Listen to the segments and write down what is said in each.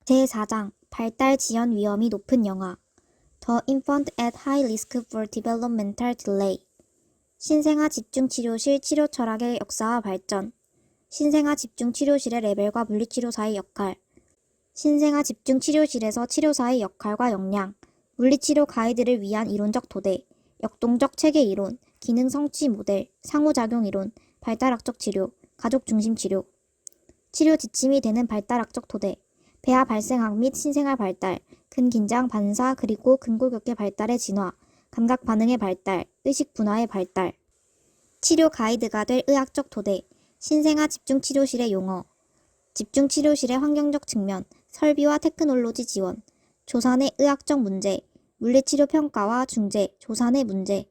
제4장 발달 지연 위험이 높은 영아 The infant at high risk for developmental delay 신생아 집중치료실 치료 철학의 역사와 발전 신생아 집중치료실의 레벨과 물리치료사의 역할 신생아 집중치료실에서 치료사의 역할과 역량 물리치료 가이드를 위한 이론적 토대 역동적 체계 이론, 기능 성취 모델, 상호작용 이론, 발달학적 치료, 가족 중심 치료 치료 지침이 되는 발달학적 토대 배아 발생학 및 신생아 발달, 근긴장 반사 그리고 근골격계 발달의 진화, 감각 반응의 발달, 의식 분화의 발달. 치료 가이드가 될 의학적 토대, 신생아 집중치료실의 용어, 집중치료실의 환경적 측면, 설비와 테크놀로지 지원, 조산의 의학적 문제, 물리치료 평가와 중재, 조산의 문제,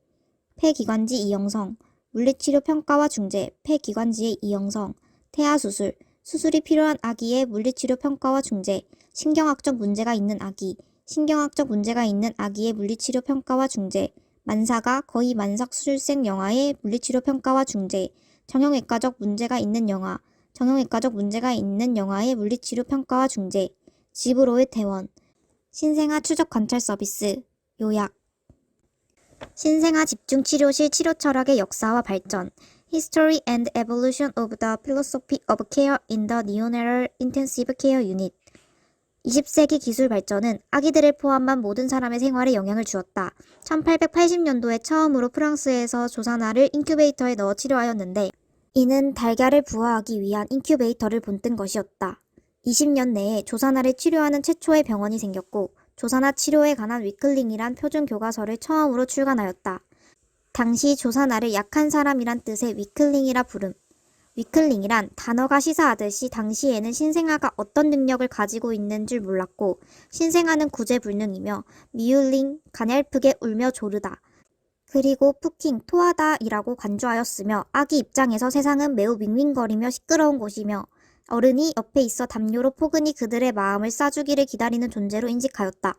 폐기관지 이형성, 물리치료 평가와 중재, 폐기관지의 이형성, 태아수술, 수술이 필요한 아기의 물리치료 평가와 중재, 신경학적 문제가 있는 아기, 신경학적 문제가 있는 아기의 물리치료 평가와 중재, 만사가 거의 만삭 수술생 영아의 물리치료 평가와 중재, 정형외과적 문제가 있는 영아, 정형외과적 문제가 있는 영아의 물리치료 평가와 중재, 집으로의 퇴원, 신생아 추적 관찰 서비스, 요약 신생아 집중치료실 치료 철학의 역사와 발전 History and Evolution of the Philosophy of Care in the Neonatal Intensive Care Unit 20세기 기술 발전은 아기들을 포함한 모든 사람의 생활에 영향을 주었다. 1880년도에 처음으로 프랑스에서 조산아를 인큐베이터에 넣어 치료하였는데 이는 달걀을 부화하기 위한 인큐베이터를 본뜬 것이었다. 20년 내에 조산아를 치료하는 최초의 병원이 생겼고 조산아 치료에 관한 위클링이란 표준 교과서를 처음으로 출간하였다. 당시 조산아를 약한 사람이란 뜻의 위클링이라 부름. 위클링이란 단어가 시사하듯이 당시에는 신생아가 어떤 능력을 가지고 있는 줄 몰랐고 신생아는 구제불능이며 미울링, 가냘프게 울며 조르다. 그리고 푸킹, 토하다 이라고 간주하였으며 아기 입장에서 세상은 매우 윙윙거리며 시끄러운 곳이며 어른이 옆에 있어 담요로 포근히 그들의 마음을 싸주기를 기다리는 존재로 인식하였다.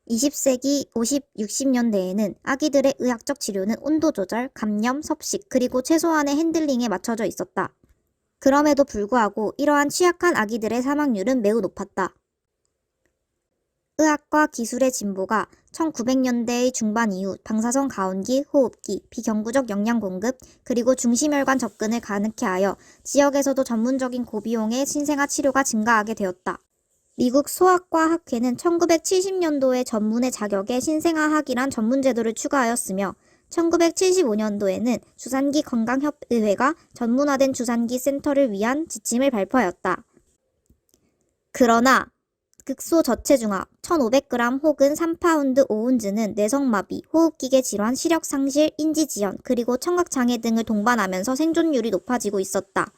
20세기 50, 60년대에는 아기들의 의학적 치료는 온도 조절, 감염, 섭식, 그리고 최소한의 핸들링에 맞춰져 있었다. 그럼에도 불구하고 이러한 취약한 아기들의 사망률은 매우 높았다. 의학과 기술의 진보가 1900년대의 중반 이후 방사선 가온기, 호흡기, 비경구적 영양 공급, 그리고 중심혈관 접근을 가능케 하여 지역에서도 전문적인 고비용의 신생아 치료가 증가하게 되었다. 미국 소아과 학회는 1970년도에 전문의 자격의 신생아학이란 전문제도를 추가하였으며 1975년도에는 주산기 건강협의회가 전문화된 주산기 센터를 위한 지침을 발표하였다. 그러나 극소 저체중압 1500g 혹은 3파운드 5운즈는 뇌성마비, 호흡기계 질환, 시력 상실, 인지지연, 그리고 청각장애 등을 동반하면서 생존율이 높아지고 있었다.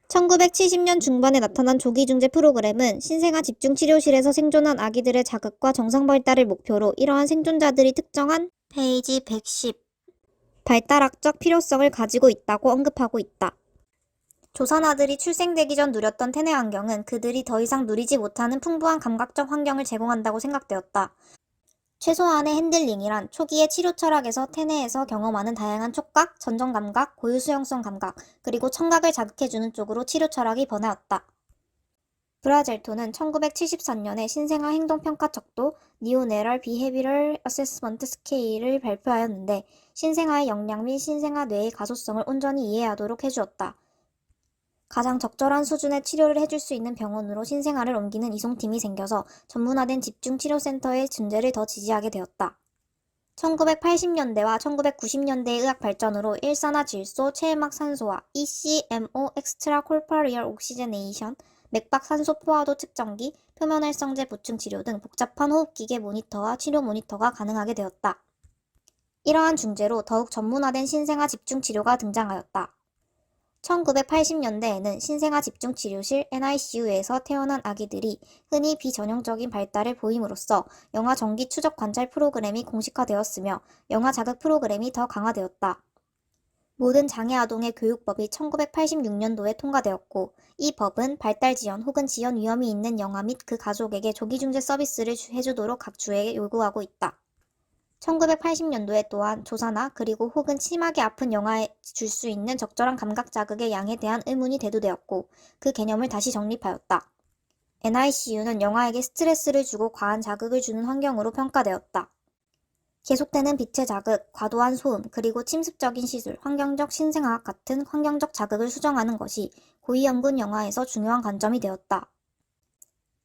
1970년 중반에 나타난 조기중재 프로그램은 신생아 집중치료실에서 생존한 아기들의 자극과 정상 발달을 목표로 이러한 생존자들이 특정한 페이지 110 발달학적 필요성을 가지고 있다고 언급하고 있다. 조산아들이 출생되기 전 누렸던 태내 환경은 그들이 더 이상 누리지 못하는 풍부한 감각적 환경을 제공한다고 생각되었다. 최소한의 핸들링이란 초기의 치료 철학에서 태내에서 경험하는 다양한 촉각, 전정 감각, 고유 수용성 감각, 그리고 청각을 자극해주는 쪽으로 치료 철학이 번화였다. 브라젤토는 1974년에 신생아 행동평가 척도 Neonatal Behavioral Assessment Scale을 발표하였는데 신생아의 역량 및 신생아 뇌의 가소성을 온전히 이해하도록 해주었다. 가장 적절한 수준의 치료를 해줄 수 있는 병원으로 신생아를 옮기는 이송팀이 생겨서 전문화된 집중치료센터의 존재를 더 지지하게 되었다. 1980년대와 1990년대의 의학 발전으로 일산화질소, 체외막 산소화, ECMO, extracorporeal oxygenation, 맥박 산소 포화도 측정기, 표면활성제 보충 치료 등 복잡한 호흡기계 모니터와 치료 모니터가 가능하게 되었다. 이러한 중재로 더욱 전문화된 신생아 집중치료가 등장하였다. 1980년대에는 신생아 집중치료실 NICU에서 태어난 아기들이 흔히 비전형적인 발달을 보임으로써 영아 정기 추적 관찰 프로그램이 공식화되었으며 영아 자극 프로그램이 더 강화되었다. 모든 장애 아동의 교육법이 1986년도에 통과되었고 이 법은 발달 지연 혹은 지연 위험이 있는 영아 및 그 가족에게 조기중재 서비스를 해주도록 각 주에 요구하고 있다. 1980년도에 또한 조산아 그리고 혹은 심하게 아픈 영아에 줄 수 있는 적절한 감각 자극의 양에 대한 의문이 대두되었고 그 개념을 다시 정립하였다. NICU는 영아에게 스트레스를 주고 과한 자극을 주는 환경으로 평가되었다. 계속되는 빛의 자극, 과도한 소음, 그리고 침습적인 시술, 환경적 신생아학 같은 환경적 자극을 수정하는 것이 고위험군 영아에서 중요한 관점이 되었다.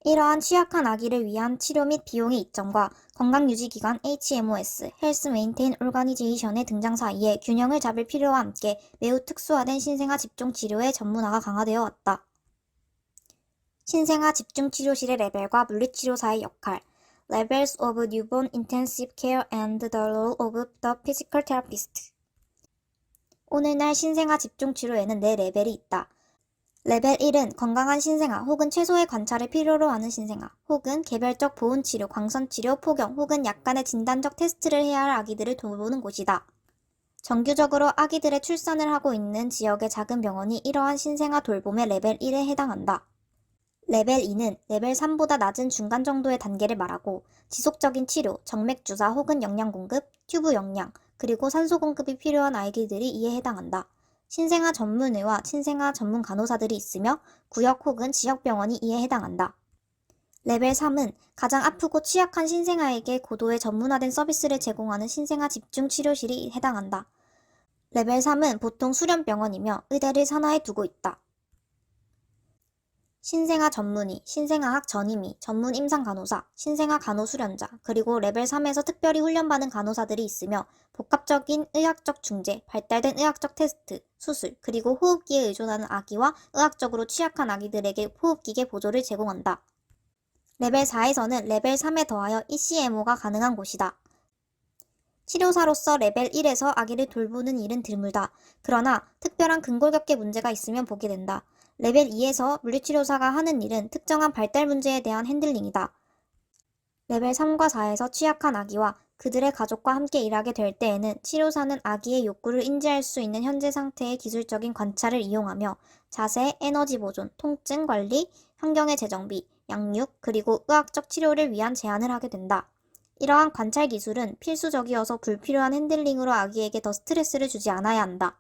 이러한 취약한 아기를 위한 치료 및 비용의 이점과 건강유지기관 HMOS, 헬스 메인테인 오르가니제이션의 등장 사이에 균형을 잡을 필요와 함께 매우 특수화된 신생아 집중치료의 전문화가 강화되어 왔다. 신생아 집중치료실의 레벨과 물리치료사의 역할, Levels of Newborn Intensive Care and the Role of the Physical Therapist. 오늘날 신생아 집중치료에는 4레벨이 있다. 레벨 1은 건강한 신생아 혹은 최소의 관찰을 필요로 하는 신생아 혹은 개별적 보훈치료, 광선치료, 포경 혹은 약간의 진단적 테스트를 해야 할 아기들을 돌보는 곳이다. 정규적으로 아기들의 출산을 하고 있는 지역의 작은 병원이 이러한 신생아 돌봄의 레벨 1에 해당한다. 레벨 2는 레벨 3보다 낮은 중간 정도의 단계를 말하고 지속적인 치료, 정맥주사 혹은 영양 공급, 튜브 영양, 그리고 산소 공급이 필요한 아기들이 이에 해당한다. 신생아 전문의와 신생아 전문 간호사들이 있으며 구역 혹은 지역병원이 이에 해당한다. 레벨 3은 가장 아프고 취약한 신생아에게 고도의 전문화된 서비스를 제공하는 신생아 집중치료실이 해당한다. 레벨 3은 보통 수련병원이며 의대를 산하에 두고 있다. 신생아 전문의, 신생아학 전임의, 전문 임상간호사, 신생아 간호수련자, 그리고 레벨 3에서 특별히 훈련받은 간호사들이 있으며 복합적인 의학적 중재, 발달된 의학적 테스트, 수술, 그리고 호흡기에 의존하는 아기와 의학적으로 취약한 아기들에게 호흡기계 보조를 제공한다. 레벨 4에서는 레벨 3에 더하여 ECMO가 가능한 곳이다. 치료사로서 레벨 1에서 아기를 돌보는 일은 드물다. 그러나 특별한 근골격계 문제가 있으면 보게 된다. 레벨 2에서 물리치료사가 하는 일은 특정한 발달 문제에 대한 핸들링이다. 레벨 3과 4에서 취약한 아기와 그들의 가족과 함께 일하게 될 때에는 치료사는 아기의 욕구를 인지할 수 있는 현재 상태의 기술적인 관찰을 이용하며 자세, 에너지 보존, 통증 관리, 환경의 재정비, 양육, 그리고 의학적 치료를 위한 제안을 하게 된다. 이러한 관찰 기술은 필수적이어서 불필요한 핸들링으로 아기에게 더 스트레스를 주지 않아야 한다.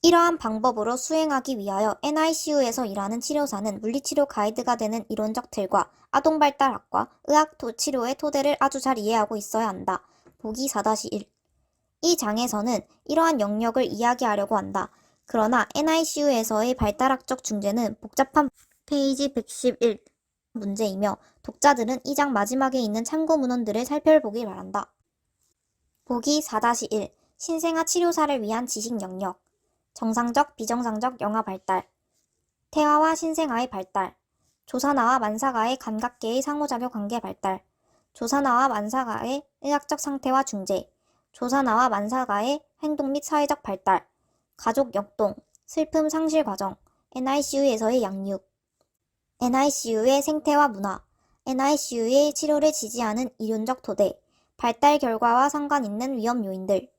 이러한 방법으로 수행하기 위하여 NICU에서 일하는 치료사는 물리치료 가이드가 되는 이론적 틀과 아동발달학과 의학 치료의 토대를 아주 잘 이해하고 있어야 한다. 보기 4-1. 이 장에서는 이러한 영역을 이야기하려고 한다. 그러나 NICU에서의 발달학적 중재는 복잡한 페이지 111 문제이며 독자들은 이 장 마지막에 있는 참고 문헌들을 살펴보길 바란다. 보기 4-1. 신생아 치료사를 위한 지식 영역. 정상적, 비정상적 영아 발달, 태아와 신생아의 발달, 조산아와 만사가의 감각계의 상호작용 관계 발달, 조산아와 만사가의 의학적 상태와 중재, 조산아와 만사가의 행동 및 사회적 발달, 가족 역동, 슬픔 상실 과정, NICU에서의 양육, NICU의 생태와 문화, NICU의 치료를 지지하는 이론적 토대, 발달 결과와 상관 있는 위험 요인들,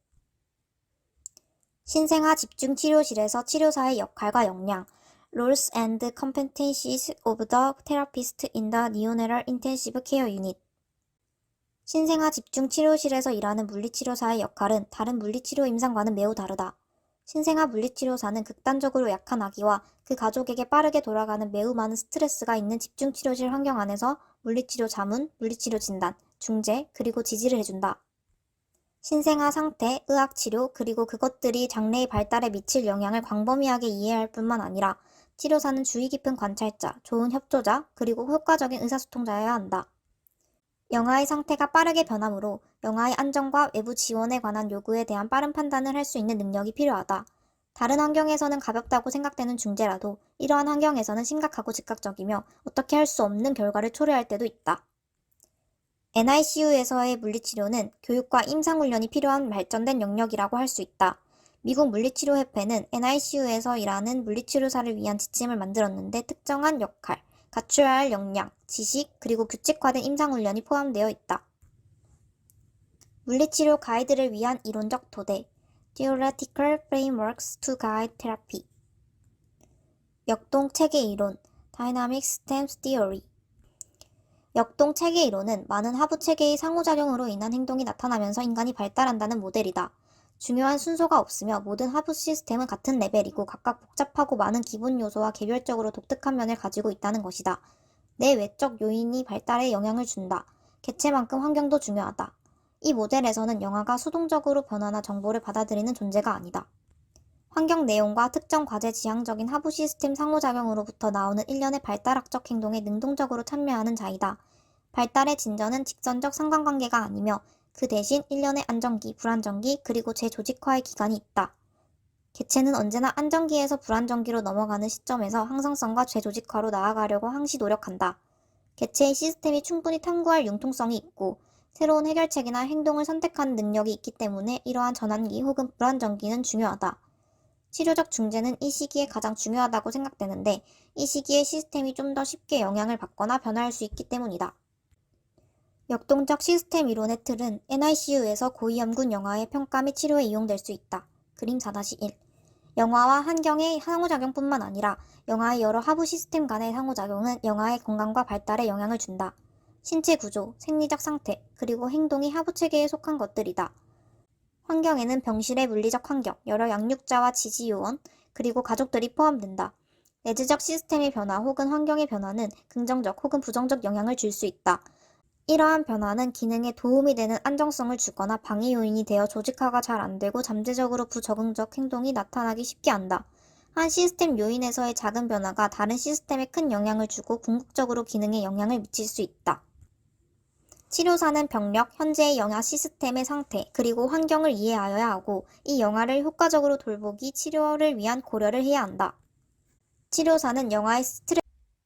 신생아 집중치료실에서 치료사의 역할과 역량, Roles and Competencies of the Therapist in the Neonatal Intensive Care Unit. 신생아 집중치료실에서 일하는 물리치료사의 역할은 다른 물리치료 임상과는 매우 다르다. 신생아 물리치료사는 극단적으로 약한 아기와 그 가족에게 빠르게 돌아가는 매우 많은 스트레스가 있는 집중치료실 환경 안에서 물리치료 자문, 물리치료 진단, 중재, 그리고 지지를 해준다. 신생아 상태, 의학치료, 그리고 그것들이 장래의 발달에 미칠 영향을 광범위하게 이해할 뿐만 아니라 치료사는 주의 깊은 관찰자, 좋은 협조자, 그리고 효과적인 의사소통자여야 한다. 영아의 상태가 빠르게 변하므로 영아의 안정과 외부 지원에 관한 요구에 대한 빠른 판단을 할 수 있는 능력이 필요하다. 다른 환경에서는 가볍다고 생각되는 중재라도 이러한 환경에서는 심각하고 즉각적이며 어떻게 할 수 없는 결과를 초래할 때도 있다. NICU에서의 물리치료는 교육과 임상훈련이 필요한 발전된 영역이라고 할 수 있다. 미국 물리치료협회는 NICU에서 일하는 물리치료사를 위한 지침을 만들었는데 특정한 역할, 갖춰야 할 역량, 지식, 그리고 규칙화된 임상훈련이 포함되어 있다. 물리치료 가이드를 위한 이론적 토대, Theoretical Frameworks to Guide Therapy. 역동 체계 이론, Dynamic Systems Theory. 역동 체계 이론은 많은 하부 체계의 상호작용으로 인한 행동이 나타나면서 인간이 발달한다는 모델이다. 중요한 순서가 없으며 모든 하부 시스템은 같은 레벨이고 각각 복잡하고 많은 기본 요소와 개별적으로 독특한 면을 가지고 있다는 것이다. 내 외적 요인이 발달에 영향을 준다. 개체만큼 환경도 중요하다. 이 모델에서는 영아가 수동적으로 변화나 정보를 받아들이는 존재가 아니다. 환경 내용과 특정 과제 지향적인 하부 시스템 상호작용으로부터 나오는 일련의 발달학적 행동에 능동적으로 참여하는 자이다. 발달의 진전은 직선적 상관관계가 아니며 그 대신 일련의 안정기, 불안정기, 그리고 재조직화의 기간이 있다. 개체는 언제나 안정기에서 불안정기로 넘어가는 시점에서 항상성과 재조직화로 나아가려고 항시 노력한다. 개체의 시스템이 충분히 탐구할 융통성이 있고 새로운 해결책이나 행동을 선택하는 능력이 있기 때문에 이러한 전환기 혹은 불안정기는 중요하다. 치료적 중재는 이 시기에 가장 중요하다고 생각되는데 이 시기에 시스템이 좀 더 쉽게 영향을 받거나 변화할 수 있기 때문이다. 역동적 시스템 이론의 틀은 NICU에서 고위험군 영아의 평가 및 치료에 이용될 수 있다. 그림 4-1 영아와 환경의 상호작용뿐만 아니라 영아의 여러 하부 시스템 간의 상호작용은 영아의 건강과 발달에 영향을 준다. 신체 구조, 생리적 상태, 그리고 행동이 하부 체계에 속한 것들이다. 환경에는 병실의 물리적 환경, 여러 양육자와 지지 요원, 그리고 가족들이 포함된다. 내재적 시스템의 변화 혹은 환경의 변화는 긍정적 혹은 부정적 영향을 줄 수 있다. 이러한 변화는 기능에 도움이 되는 안정성을 주거나 방해 요인이 되어 조직화가 잘 안되고 잠재적으로 부적응적 행동이 나타나기 쉽게 한다. 한 시스템 요인에서의 작은 변화가 다른 시스템에 큰 영향을 주고 궁극적으로 기능에 영향을 미칠 수 있다. 치료사는 병력, 현재의 영아 시스템의 상태, 그리고 환경을 이해하여야 하고 이 영아를 효과적으로 돌보기, 치료를 위한 고려를 해야 한다. 치료사는 영아의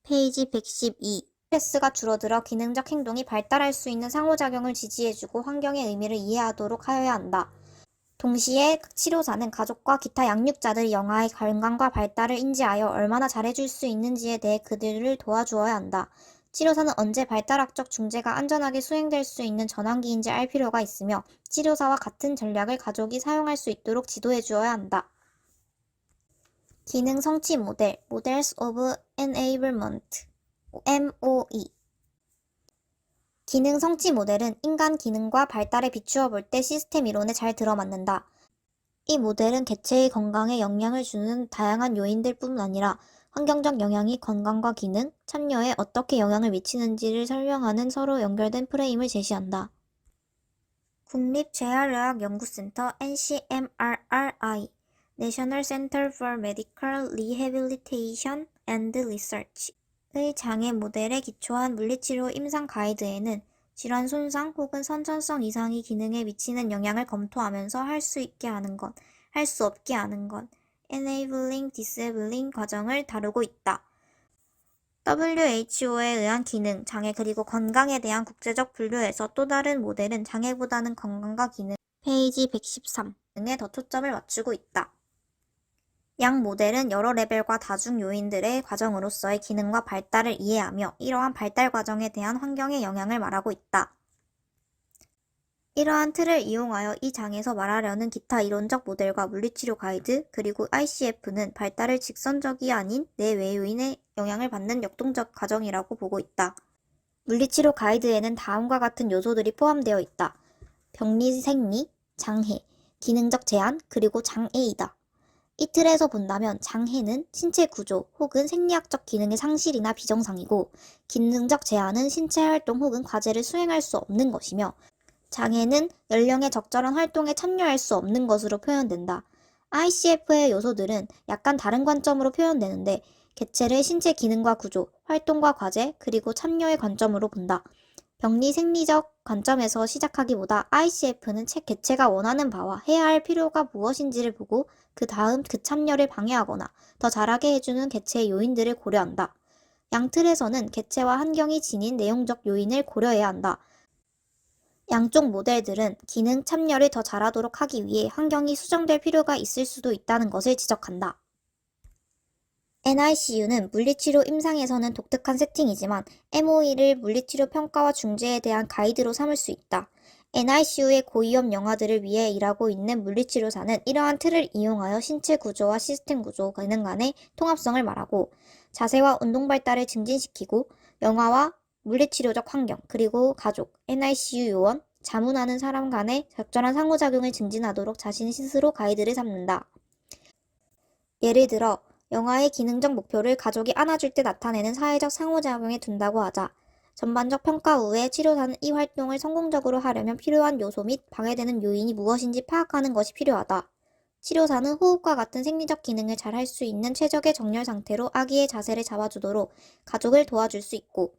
페이지 112 스트레스가 줄어들어 기능적 행동이 발달할 수 있는 상호작용을 지지해주고 환경의 의미를 이해하도록 하여야 한다. 동시에 치료사는 가족과 기타 양육자들이 영아의 건강과 발달을 인지하여 얼마나 잘해줄 수 있는지에 대해 그들을 도와주어야 한다. 치료사는 언제 발달학적 중재가 안전하게 수행될 수 있는 전환기인지 알 필요가 있으며 치료사와 같은 전략을 가족이 사용할 수 있도록 지도해 주어야 한다. 기능 성취 모델, Models of Enablement, MOE 기능 성취 모델은 인간 기능과 발달에 비추어 볼 때 시스템 이론에 잘 들어맞는다. 이 모델은 개체의 건강에 영향을 주는 다양한 요인들 뿐 아니라 환경적 영향이 건강과 기능, 참여에 어떻게 영향을 미치는지를 설명하는 서로 연결된 프레임을 제시한다. 국립재활의학연구센터 NCMRRI National Center for Medical Rehabilitation and Research의 장애 모델에 기초한 물리치료 임상 가이드에는 질환 손상 혹은 선천성 이상이 기능에 미치는 영향을 검토하면서 할 수 있게 하는 것, 할 수 없게 하는 것, enabling, disabling 과정을 다루고 있다. WHO에 의한 기능, 장애 그리고 건강에 대한 국제적 분류에서 또 다른 모델은 장애보다는 건강과 기능, 페이지 113 등에 더 초점을 맞추고 있다. 양 모델은 여러 레벨과 다중 요인들의 과정으로서의 기능과 발달을 이해하며 이러한 발달 과정에 대한 환경의 영향을 말하고 있다. 이러한 틀을 이용하여 이 장에서 말하려는 기타 이론적 모델과 물리치료 가이드, 그리고 ICF는 발달을 직선적이 아닌 내외 요인의 영향을 받는 역동적 과정이라고 보고 있다. 물리치료 가이드에는 다음과 같은 요소들이 포함되어 있다. 병리 생리, 장애, 기능적 제한, 그리고 장애이다. 이 틀에서 본다면 장애는 신체 구조 혹은 생리학적 기능의 상실이나 비정상이고 기능적 제한은 신체 활동 혹은 과제를 수행할 수 없는 것이며 장애는 연령의 적절한 활동에 참여할 수 없는 것으로 표현된다. ICF의 요소들은 약간 다른 관점으로 표현되는데 개체를 신체 기능과 구조, 활동과 과제, 그리고 참여의 관점으로 본다. 병리 생리적 관점에서 시작하기보다 ICF는 개체가 원하는 바와 해야 할 필요가 무엇인지를 보고 그 다음 그 참여를 방해하거나 더 잘하게 해주는 개체의 요인들을 고려한다. 양 틀에서는 개체와 환경이 지닌 내용적 요인을 고려해야 한다. 양쪽 모델들은 기능 참여를 더 잘하도록 하기 위해 환경이 수정될 필요가 있을 수도 있다는 것을 지적한다. NICU는 물리치료 임상에서는 독특한 세팅이지만 MOE를 물리치료 평가와 중재에 대한 가이드로 삼을 수 있다. NICU의 고위험 영아들을 위해 일하고 있는 물리치료사는 이러한 틀을 이용하여 신체 구조와 시스템 구조, 기능 간의 통합성을 말하고 자세와 운동 발달을 증진시키고 영아와 물리치료적 환경, 그리고 가족, NICU 요원, 자문하는 사람 간의 적절한 상호작용을 증진하도록 자신 스스로 가이드를 삼는다. 예를 들어 영아의 기능적 목표를 가족이 안아줄 때 나타내는 사회적 상호작용에 둔다고 하자. 전반적 평가 후에 치료사는 이 활동을 성공적으로 하려면 필요한 요소 및 방해되는 요인이 무엇인지 파악하는 것이 필요하다. 치료사는 호흡과 같은 생리적 기능을 잘 할 수 있는 최적의 정렬 상태로 아기의 자세를 잡아주도록 가족을 도와줄 수 있고,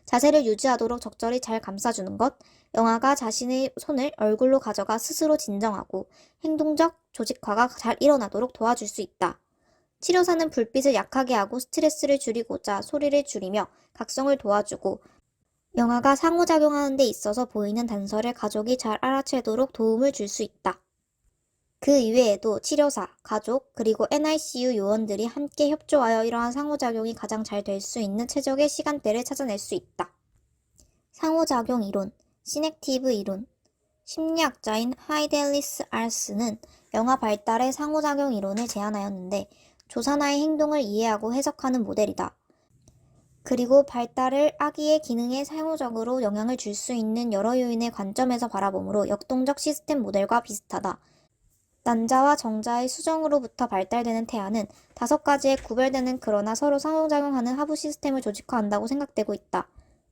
자세를 유지하도록 적절히 잘 감싸주는 것, 영아가 자신의 손을 얼굴로 가져가 스스로 진정하고 행동적 조직화가 잘 일어나도록 도와줄 수 있다. 치료사는 불빛을 약하게 하고 스트레스를 줄이고자 소리를 줄이며 각성을 도와주고, 영아가 상호작용하는 데 있어서 보이는 단서를 가족이 잘 알아채도록 도움을 줄 수 있다. 그 이외에도 치료사, 가족, 그리고 NICU 요원들이 함께 협조하여 이러한 상호작용이 가장 잘 될 수 있는 최적의 시간대를 찾아낼 수 있다. 상호작용 이론, 시넥티브 이론. 심리학자인 하이델리스 알스는 영아 발달의 상호작용 이론을 제안하였는데, 조산아의 행동을 이해하고 해석하는 모델이다. 그리고 발달을 아기의 기능에 상호적으로 영향을 줄 수 있는 여러 요인의 관점에서 바라보므로 역동적 시스템 모델과 비슷하다. 난자와 정자의 수정으로부터 발달되는 태아는 5가지의 구별되는 그러나 서로 상호작용하는 하부 시스템을 조직화한다고 생각되고 있다.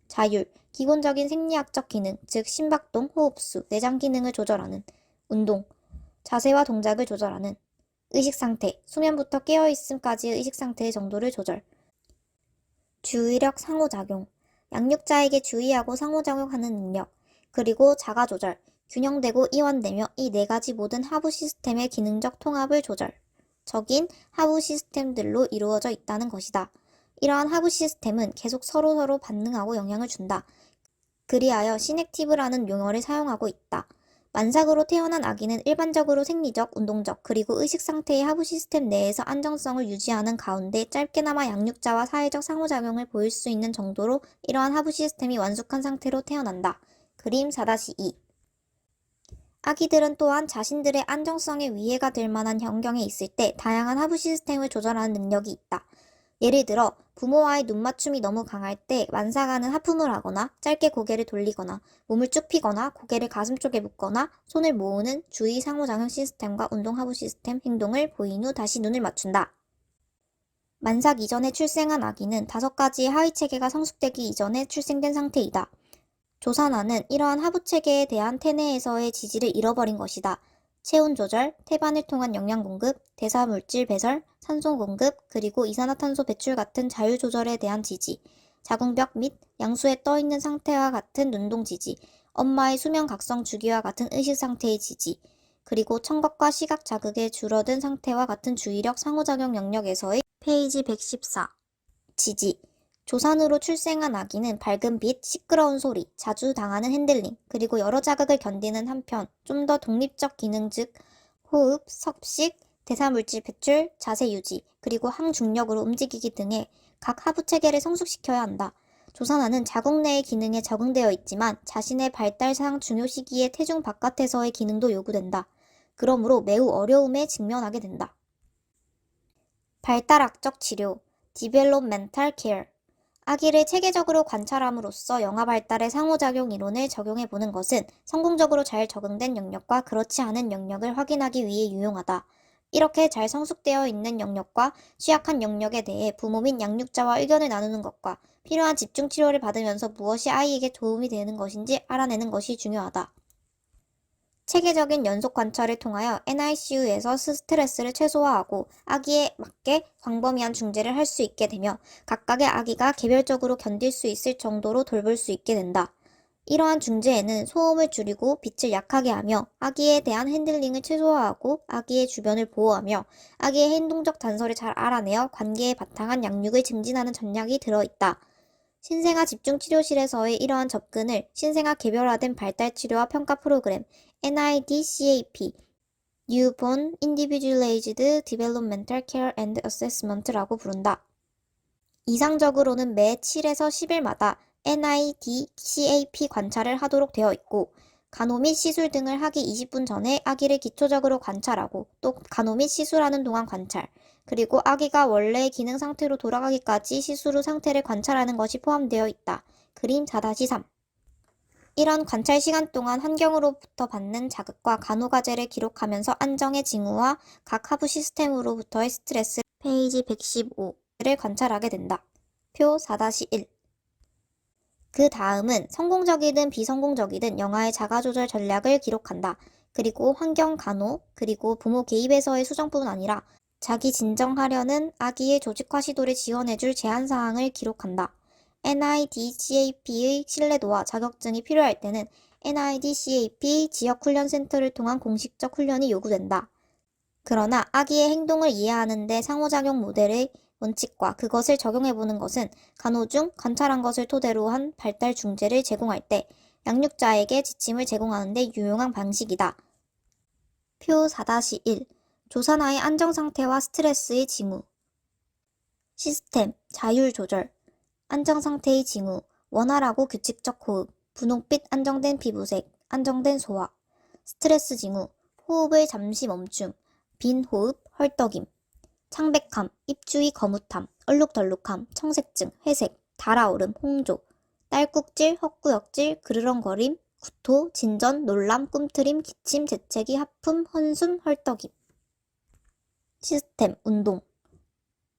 자율, 기본적인 생리학적 기능, 즉 심박동, 호흡수, 내장 기능을 조절하는. 운동, 자세와 동작을 조절하는. 의식상태, 수면부터 깨어있음까지의 의식상태의 정도를 조절. 주의력 상호작용, 양육자에게 주의하고 상호작용하는 능력, 그리고 자가조절, 균형되고 이완되며 이 4가지 모든 하부 시스템의 기능적 통합을 조절. 적인 하부 시스템들로 이루어져 있다는 것이다. 이러한 하부 시스템은 계속 서로서로 반응하고 영향을 준다. 그리하여 시넥티브라는 용어를 사용하고 있다. 만삭으로 태어난 아기는 일반적으로 생리적, 운동적, 그리고 의식 상태의 하부 시스템 내에서 안정성을 유지하는 가운데 짧게나마 양육자와 사회적 상호작용을 보일 수 있는 정도로 이러한 하부 시스템이 완숙한 상태로 태어난다. 그림 4-2. 아기들은 또한 자신들의 안정성에 위해가 될 만한 환경에 있을 때 다양한 하부 시스템을 조절하는 능력이 있다. 예를 들어 부모와의 눈맞춤이 너무 강할 때 만삭아는 하품을 하거나 짧게 고개를 돌리거나 몸을 쭉 펴거나 고개를 가슴 쪽에 묶거나 손을 모으는 주의 상호작용 시스템과 운동 하부 시스템 행동을 보인 후 다시 눈을 맞춘다. 만삭 이전에 출생한 아기는 5가지의 하위 체계가 성숙되기 이전에 출생된 상태이다. 조산아는 이러한 하부 체계에 대한 태내에서의 지지를 잃어버린 것이다. 체온 조절, 태반을 통한 영양 공급, 대사 물질 배설, 산소 공급, 그리고 이산화탄소 배출 같은 자율 조절에 대한 지지, 자궁벽 및 양수에 떠있는 상태와 같은 눈동 지지, 엄마의 수면 각성 주기와 같은 의식 상태의 지지, 그리고 청각과 시각 자극의 줄어든 상태와 같은 주의력 상호작용 영역에서의 페이지 114. 지지. 조산으로 출생한 아기는 밝은 빛, 시끄러운 소리, 자주 당하는 핸들링, 그리고 여러 자극을 견디는 한편 좀 더 독립적 기능 즉 호흡, 섭식, 대사물질 배출, 자세 유지, 그리고 항중력으로 움직이기 등의 각 하부 체계를 성숙시켜야 한다. 조산아는 자궁 내의 기능에 적응되어 있지만 자신의 발달상 중요 시기에 태중 바깥에서의 기능도 요구된다. 그러므로 매우 어려움에 직면하게 된다. 발달학적 치료, Developmental Care. 아기를 체계적으로 관찰함으로써 영아 발달의 상호작용 이론을 적용해보는 것은 성공적으로 잘 적응된 영역과 그렇지 않은 영역을 확인하기 위해 유용하다. 이렇게 잘 성숙되어 있는 영역과 취약한 영역에 대해 부모 및 양육자와 의견을 나누는 것과 필요한 집중치료를 받으면서 무엇이 아이에게 도움이 되는 것인지 알아내는 것이 중요하다. 체계적인 연속 관찰을 통하여 NICU에서 스트레스를 최소화하고 아기에 맞게 광범위한 중재를 할 수 있게 되며 각각의 아기가 개별적으로 견딜 수 있을 정도로 돌볼 수 있게 된다. 이러한 중재에는 소음을 줄이고 빛을 약하게 하며 아기에 대한 핸들링을 최소화하고 아기의 주변을 보호하며 아기의 행동적 단서를 잘 알아내어 관계에 바탕한 양육을 증진하는 전략이 들어있다. 신생아 집중치료실에서의 이러한 접근을 신생아 개별화된 발달치료와 평가 프로그램 NIDCAP Newborn Individualized Developmental Care and Assessment라고 부른다. 이상적으로는 매 7에서 10일마다 NIDCAP 관찰을 하도록 되어 있고 간호 및 시술 등을 하기 20분 전에 아기를 기초적으로 관찰하고 또 간호 및 시술하는 동안 관찰, 그리고 아기가 원래의 기능 상태로 돌아가기까지 시술 후 상태를 관찰하는 것이 포함되어 있다. 그림 4-3. 이런 관찰 시간 동안 환경으로부터 받는 자극과 간호 과제를 기록하면서 안정의 징후와 각 하부 시스템으로부터의 스트레스, 페이지 115를 관찰하게 된다. 표 4-1. 그 다음은 성공적이든 비성공적이든 영아의 자가조절 전략을 기록한다. 그리고 환경 간호, 그리고 부모 개입에서의 수정뿐 아니라 자기 진정하려는 아기의 조직화 시도를 지원해줄 제안사항을 기록한다. NIDCAP의 신뢰도와 자격증이 필요할 때는 NIDCAP 지역훈련센터를 통한 공식적 훈련이 요구된다. 그러나 아기의 행동을 이해하는 데 상호작용 모델의 원칙과 그것을 적용해보는 것은 간호 중 관찰한 것을 토대로 한 발달 중재를 제공할 때 양육자에게 지침을 제공하는 데 유용한 방식이다. 표 4-1. 조산아의 안정상태와 스트레스의 징후. 시스템, 자율 조절. 안정상태의 징후, 원활하고 규칙적 호흡, 분홍빛 안정된 피부색, 안정된 소화. 스트레스 징후, 호흡을 잠시 멈춤, 빈 호흡, 헐떡임. 창백함, 입주위 거뭇함, 얼룩덜룩함, 청색증, 회색, 달아오름, 홍조. 딸꾹질, 헛구역질, 그르렁거림, 구토, 진전, 놀람, 꿈틀임, 기침, 재채기, 하품, 헌숨, 헐떡임. 시스템, 운동.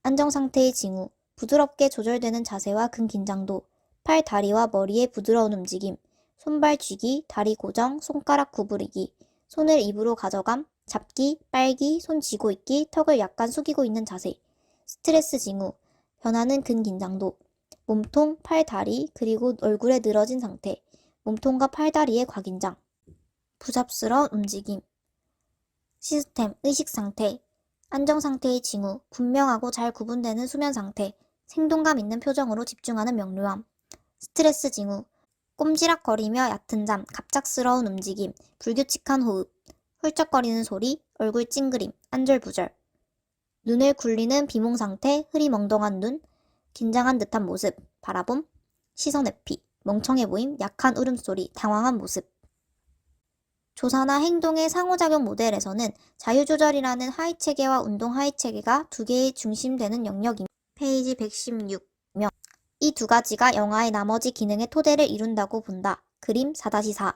안정상태의 징후, 부드럽게 조절되는 자세와 근긴장도, 팔, 다리와 머리의 부드러운 움직임, 손발 쥐기, 다리 고정, 손가락 구부리기, 손을 입으로 가져감, 잡기, 빨기, 손 쥐고 있기, 턱을 약간 숙이고 있는 자세. 스트레스 징후, 변하는 근긴장도, 몸통, 팔, 다리, 그리고 얼굴에 늘어진 상태, 몸통과 팔다리의 과긴장, 부잡스러운 움직임. 시스템, 의식 상태, 안정 상태의 징후, 분명하고 잘 구분되는 수면 상태, 생동감 있는 표정으로 집중하는 명료함. 스트레스 징후, 꼼지락거리며 얕은 잠, 갑작스러운 움직임, 불규칙한 호흡, 훌쩍거리는 소리, 얼굴 찡그림, 안절부절. 눈을 굴리는 비몽 상태, 흐리멍덩한 눈, 긴장한 듯한 모습, 바라봄, 시선 회피, 멍청해 보임, 약한 울음소리, 당황한 모습. 조사나 행동의 상호작용 모델에서는 자유조절이라는 하위체계와 운동 하위체계가 두 개의 중심되는 영역입니다. 페이지 116면 이 두 가지가 영아의 나머지 기능의 토대를 이룬다고 본다. 그림 4-4.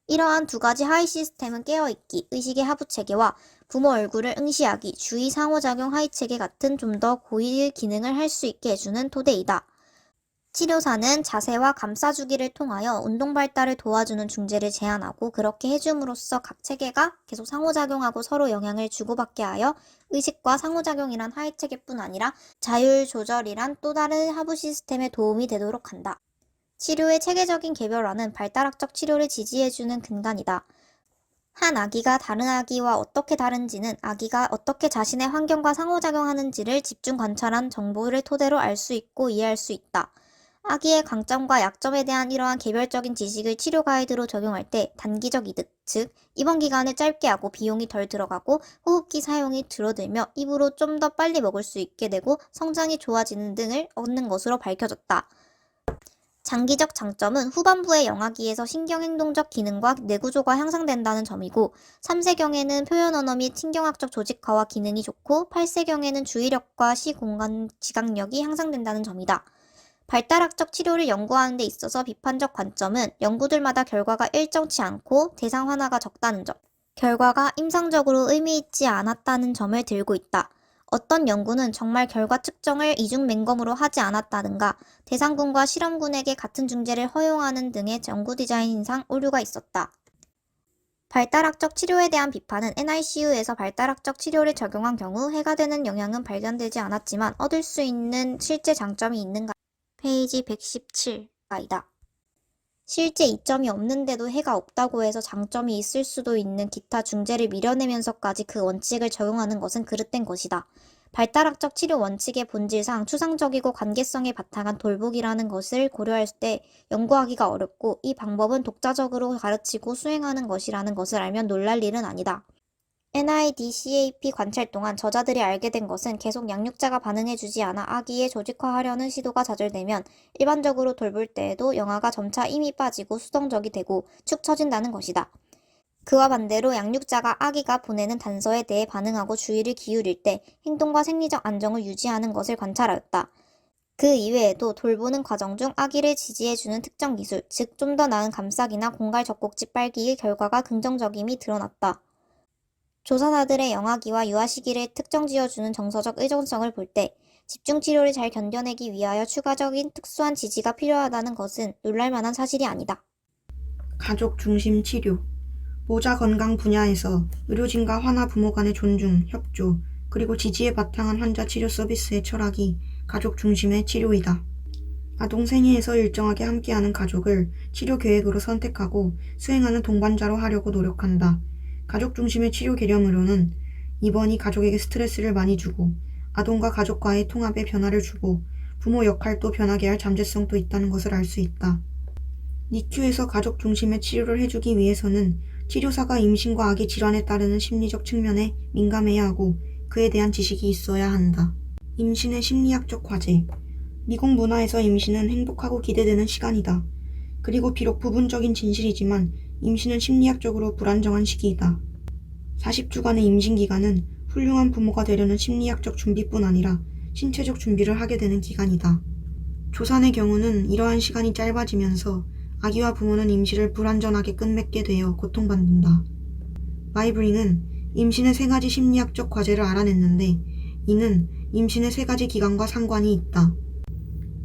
이러한 두 가지 하위 시스템은 깨어있기, 의식의 하부체계와 부모 얼굴을 응시하기, 주의 상호작용 하위체계 같은 좀 더 고유의 기능을 할 수 있게 해주는 토대이다. 치료사는 자세와 감싸주기를 통하여 운동 발달을 도와주는 중재를 제안하고 그렇게 해줌으로써 각 체계가 계속 상호작용하고 서로 영향을 주고받게 하여 의식과 상호작용이란 하위체계뿐 아니라 자율조절이란 또 다른 하부 시스템에 도움이 되도록 한다. 치료의 체계적인 개별화는 발달학적 치료를 지지해주는 근간이다. 한 아기가 다른 아기와 어떻게 다른지는 아기가 어떻게 자신의 환경과 상호작용하는지를 집중 관찰한 정보를 토대로 알 수 있고 이해할 수 있다. 아기의 강점과 약점에 대한 이러한 개별적인 지식을 치료 가이드로 적용할 때 단기적 이득, 즉 입원 기간을 짧게 하고 비용이 덜 들어가고 호흡기 사용이 줄어들며 입으로 좀 더 빨리 먹을 수 있게 되고 성장이 좋아지는 등을 얻는 것으로 밝혀졌다. 장기적 장점은 후반부의 영아기에서 신경행동적 기능과 뇌구조가 향상된다는 점이고 3세경에는 표현 언어 및 신경학적 조직화와 기능이 좋고 8세경에는 주의력과 시공간 지각력이 향상된다는 점이다. 발달학적 치료를 연구하는 데 있어서 비판적 관점은 연구들마다 결과가 일정치 않고 대상 하나가 적다는 점, 결과가 임상적으로 의미 있지 않았다는 점을 들고 있다. 어떤 연구는 정말 결과 측정을 이중 맹검으로 하지 않았다든가 대상군과 실험군에게 같은 중재를 허용하는 등의 연구 디자인상 오류가 있었다. 발달학적 치료에 대한 비판은 NICU에서 발달학적 치료를 적용한 경우 해가 되는 영향은 발견되지 않았지만 얻을 수 있는 실제 장점이 있는가? 페이지 117가이다. 실제 이점이 없는데도 해가 없다고 해서 장점이 있을 수도 있는 기타 중재를 밀어내면서까지 그 원칙을 적용하는 것은 그릇된 것이다. 발달학적 치료 원칙의 본질상 추상적이고 관계성에 바탕한 돌보기라는 것을 고려할 때 연구하기가 어렵고 이 방법은 독자적으로 가르치고 수행하는 것이라는 것을 알면 놀랄 일은 아니다. NIDCAP 관찰 동안 저자들이 알게 된 것은 계속 양육자가 반응해주지 않아 아기의 조직화하려는 시도가 좌절되면 일반적으로 돌볼 때에도 영아가 점차 힘이 빠지고 수동적이 되고 축 처진다는 것이다. 그와 반대로 양육자가 아기가 보내는 단서에 대해 반응하고 주의를 기울일 때 행동과 생리적 안정을 유지하는 것을 관찰하였다. 그 이외에도 돌보는 과정 중 아기를 지지해주는 특정 기술, 즉 좀 더 나은 감싸기나 공갈 젖꼭지 빨기의 결과가 긍정적임이 드러났다. 조선아들의 영아기와 유아 시기를 특정 지어주는 정서적 의존성을 볼 때 집중치료를 잘 견뎌내기 위하여 추가적인 특수한 지지가 필요하다는 것은 놀랄만한 사실이 아니다. 가족 중심 치료. 모자 건강 분야에서 의료진과 환아 부모 간의 존중, 협조, 그리고 지지에 바탕한 환자 치료 서비스의 철학이 가족 중심의 치료이다. 아동 생애에서 일정하게 함께하는 가족을 치료 계획으로 선택하고 수행하는 동반자로 하려고 노력한다. 가족 중심의 치료 개념으로는 입원이 가족에게 스트레스를 많이 주고 아동과 가족과의 통합에 변화를 주고 부모 역할도 변하게 할 잠재성도 있다는 것을 알 수 있다. 니큐에서 가족 중심의 치료를 해주기 위해서는 치료사가 임신과 아기 질환에 따르는 심리적 측면에 민감해야 하고 그에 대한 지식이 있어야 한다. 임신의 심리학적 과제. 미국 문화에서 임신은 행복하고 기대되는 시간이다. 그리고 비록 부분적인 진실이지만 임신은 심리학적으로 불안정한 시기이다. 40주간의 임신 기간은 훌륭한 부모가 되려는 심리학적 준비뿐 아니라 신체적 준비를 하게 되는 기간이다. 조산의 경우는 이러한 시간이 짧아지면서 아기와 부모는 임시를 불완전하게 끝맺게 되어 고통받는다. 마이브링은 임신의 3가지 심리학적 과제를 알아냈는데 이는 임신의 3가지 기간과 상관이 있다.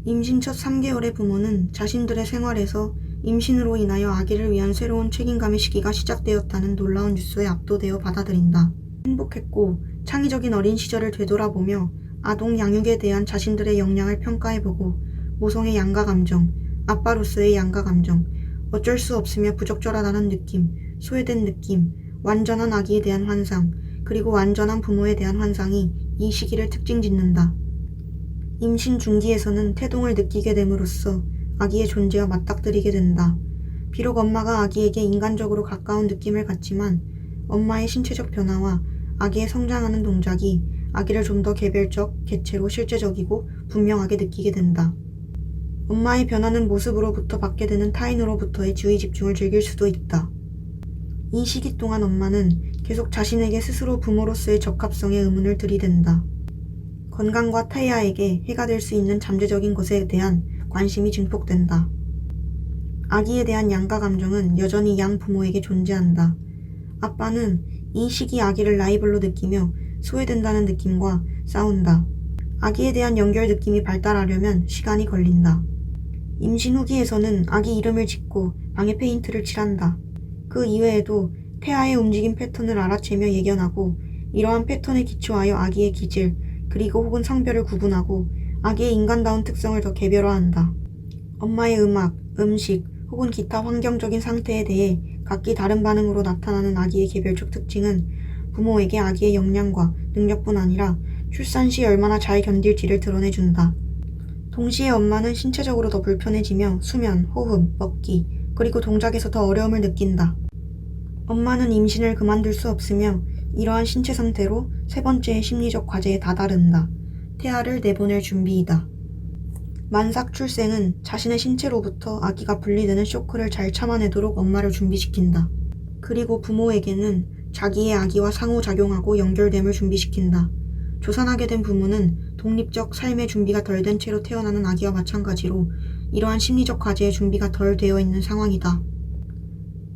임신 첫 3개월의 부모는 자신들의 생활에서 임신으로 인하여 아기를 위한 새로운 책임감의 시기가 시작되었다는 놀라운 뉴스에 압도되어 받아들인다. 행복했고 창의적인 어린 시절을 되돌아보며 아동 양육에 대한 자신들의 역량을 평가해보고 모성의 양가 감정, 아빠로서의 양가 감정, 어쩔 수 없으며 부적절하다는 느낌, 소외된 느낌, 완전한 아기에 대한 환상, 그리고 완전한 부모에 대한 환상이 이 시기를 특징짓는다. 임신 중기에서는 태동을 느끼게 됨으로써 아기의 존재와 맞닥뜨리게 된다. 비록 엄마가 아기에게 인간적으로 가까운 느낌을 갖지만 엄마의 신체적 변화와 아기의 성장하는 동작이 아기를 좀 더 개별적, 개체로 실제적이고 분명하게 느끼게 된다. 엄마의 변하는 모습으로부터 받게 되는 타인으로부터의 주의 집중을 즐길 수도 있다. 이 시기 동안 엄마는 계속 자신에게 스스로 부모로서의 적합성에 의문을 들이댄다. 건강과 태아에게 해가 될 수 있는 잠재적인 것에 대한 관심이 증폭된다. 아기에 대한 양가 감정은 여전히 양 부모에게 존재한다. 아빠는 이 시기 아기를 라이벌로 느끼며 소외된다는 느낌과 싸운다. 아기에 대한 연결 느낌이 발달하려면 시간이 걸린다. 임신 후기에서는 아기 이름을 짓고 방에 페인트를 칠한다. 그 이외에도 태아의 움직임 패턴을 알아채며 예견하고 이러한 패턴에 기초하여 아기의 기질, 그리고 혹은 성별을 구분하고 아기의 인간다운 특성을 더 개별화한다. 엄마의 음악, 음식, 혹은 기타 환경적인 상태에 대해 각기 다른 반응으로 나타나는 아기의 개별적 특징은 부모에게 아기의 역량과 능력뿐 아니라 출산 시 얼마나 잘 견딜지를 드러내준다. 동시에 엄마는 신체적으로 더 불편해지며 수면, 호흡, 먹기, 그리고 동작에서 더 어려움을 느낀다. 엄마는 임신을 그만둘 수 없으며 이러한 신체 상태로 3번째의 심리적 과제에 다다른다. 태아를 내보낼 준비이다. 만삭 출생은 자신의 신체로부터 아기가 분리되는 쇼크를 잘 참아내도록 엄마를 준비시킨다. 그리고 부모에게는 자기의 아기와 상호작용하고 연결됨을 준비시킨다. 조산하게 된 부모는 독립적 삶의 준비가 덜 된 채로 태어나는 아기와 마찬가지로 이러한 심리적 과제의 준비가 덜 되어 있는 상황이다.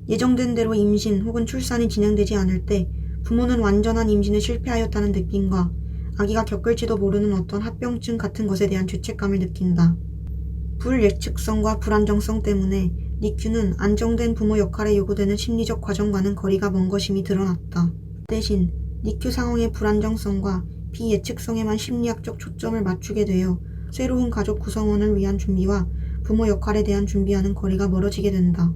예정된 대로 임신 혹은 출산이 진행되지 않을 때 부모는 완전한 임신에 실패하였다는 느낌과 아기가 겪을지도 모르는 어떤 합병증 같은 것에 대한 죄책감을 느낀다. 불예측성과 불안정성 때문에 니큐는 안정된 부모 역할에 요구되는 심리적 과정과는 거리가 먼 것임이 드러났다. 대신 니큐 상황의 불안정성과 비예측성에만 심리학적 초점을 맞추게 되어 새로운 가족 구성원을 위한 준비와 부모 역할에 대한 준비와는 거리가 멀어지게 된다.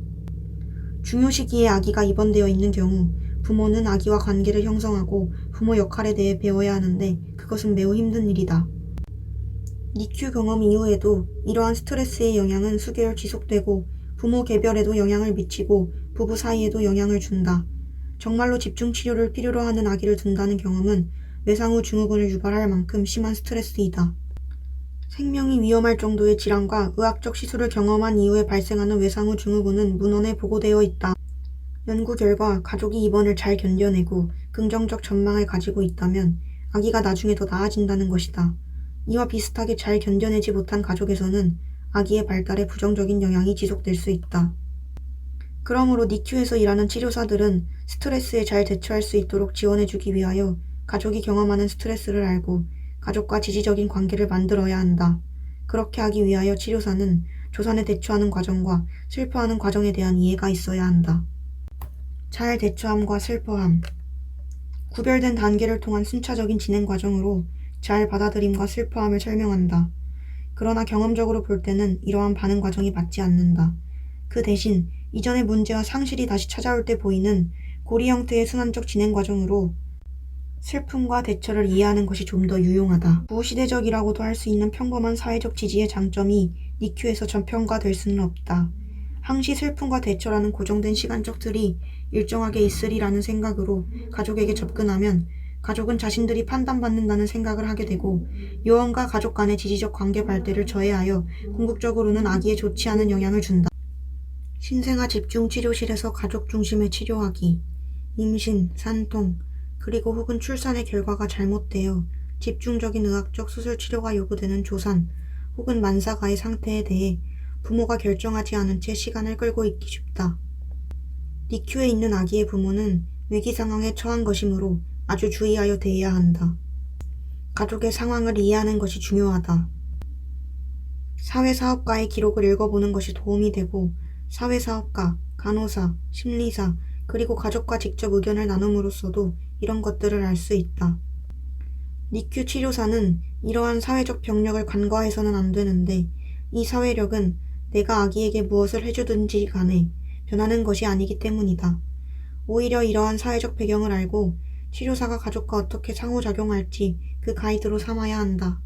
중요 시기에 아기가 입원되어 있는 경우 부모는 아기와 관계를 형성하고 부모 역할에 대해 배워야 하는데 그것은 매우 힘든 일이다. 니큐 경험 이후에도 이러한 스트레스의 영향은 수개월 지속되고 부모 개별에도 영향을 미치고 부부 사이에도 영향을 준다. 정말로 집중치료를 필요로 하는 아기를 둔다는 경험은 외상 후 증후군을 유발할 만큼 심한 스트레스이다. 생명이 위험할 정도의 질환과 의학적 시술을 경험한 이후에 발생하는 외상 후 증후군은 문헌에 보고되어 있다. 연구 결과 가족이 입원을 잘 견뎌내고 긍정적 전망을 가지고 있다면 아기가 나중에 더 나아진다는 것이다. 이와 비슷하게 잘 견뎌내지 못한 가족에서는 아기의 발달에 부정적인 영향이 지속될 수 있다. 그러므로 니큐에서 일하는 치료사들은 스트레스에 잘 대처할 수 있도록 지원해주기 위하여 가족이 경험하는 스트레스를 알고 가족과 지지적인 관계를 만들어야 한다. 그렇게 하기 위하여 치료사는 조산에 대처하는 과정과 슬퍼하는 과정에 대한 이해가 있어야 한다. 잘 대처함과 슬퍼함. 구별된 단계를 통한 순차적인 진행 과정으로 잘 받아들임과 슬퍼함을 설명한다. 그러나 경험적으로 볼 때는 이러한 반응 과정이 맞지 않는다. 그 대신 이전의 문제와 상실이 다시 찾아올 때 보이는 고리 형태의 순환적 진행 과정으로 슬픔과 대처를 이해하는 것이 좀 더 유용하다. 구시대적이라고도 할 수 있는 평범한 사회적 지지의 장점이 니큐에서 저평가될 수는 없다. 항시 슬픔과 대처라는 고정된 시간적 틀이 일정하게 있으리라는 생각으로 가족에게 접근하면 가족은 자신들이 판단받는다는 생각을 하게 되고 요원과 가족 간의 지지적 관계 발달을 저해하여 궁극적으로는 아기에 좋지 않은 영향을 준다. 신생아 집중치료실에서 가족 중심의 치료하기. 임신, 산통, 그리고 혹은 출산의 결과가 잘못되어 집중적인 의학적 수술 치료가 요구되는 조산 혹은 만사가의 상태에 대해 부모가 결정하지 않은 채 시간을 끌고 있기 쉽다. 니큐에 있는 아기의 부모는 위기 상황에 처한 것이므로 아주 주의하여 대해야 한다. 가족의 상황을 이해하는 것이 중요하다. 사회사업가의 기록을 읽어보는 것이 도움이 되고 사회사업가, 간호사, 심리사, 그리고 가족과 직접 의견을 나눔으로써도 이런 것들을 알 수 있다. 니큐 치료사는 이러한 사회적 병력을 간과해서는 안 되는데 이 사회력은 내가 아기에게 무엇을 해주든지 간에 변하는 것이 아니기 때문이다. 오히려 이러한 사회적 배경을 알고 치료사가 가족과 어떻게 상호작용할지 그 가이드로 삼아야 한다.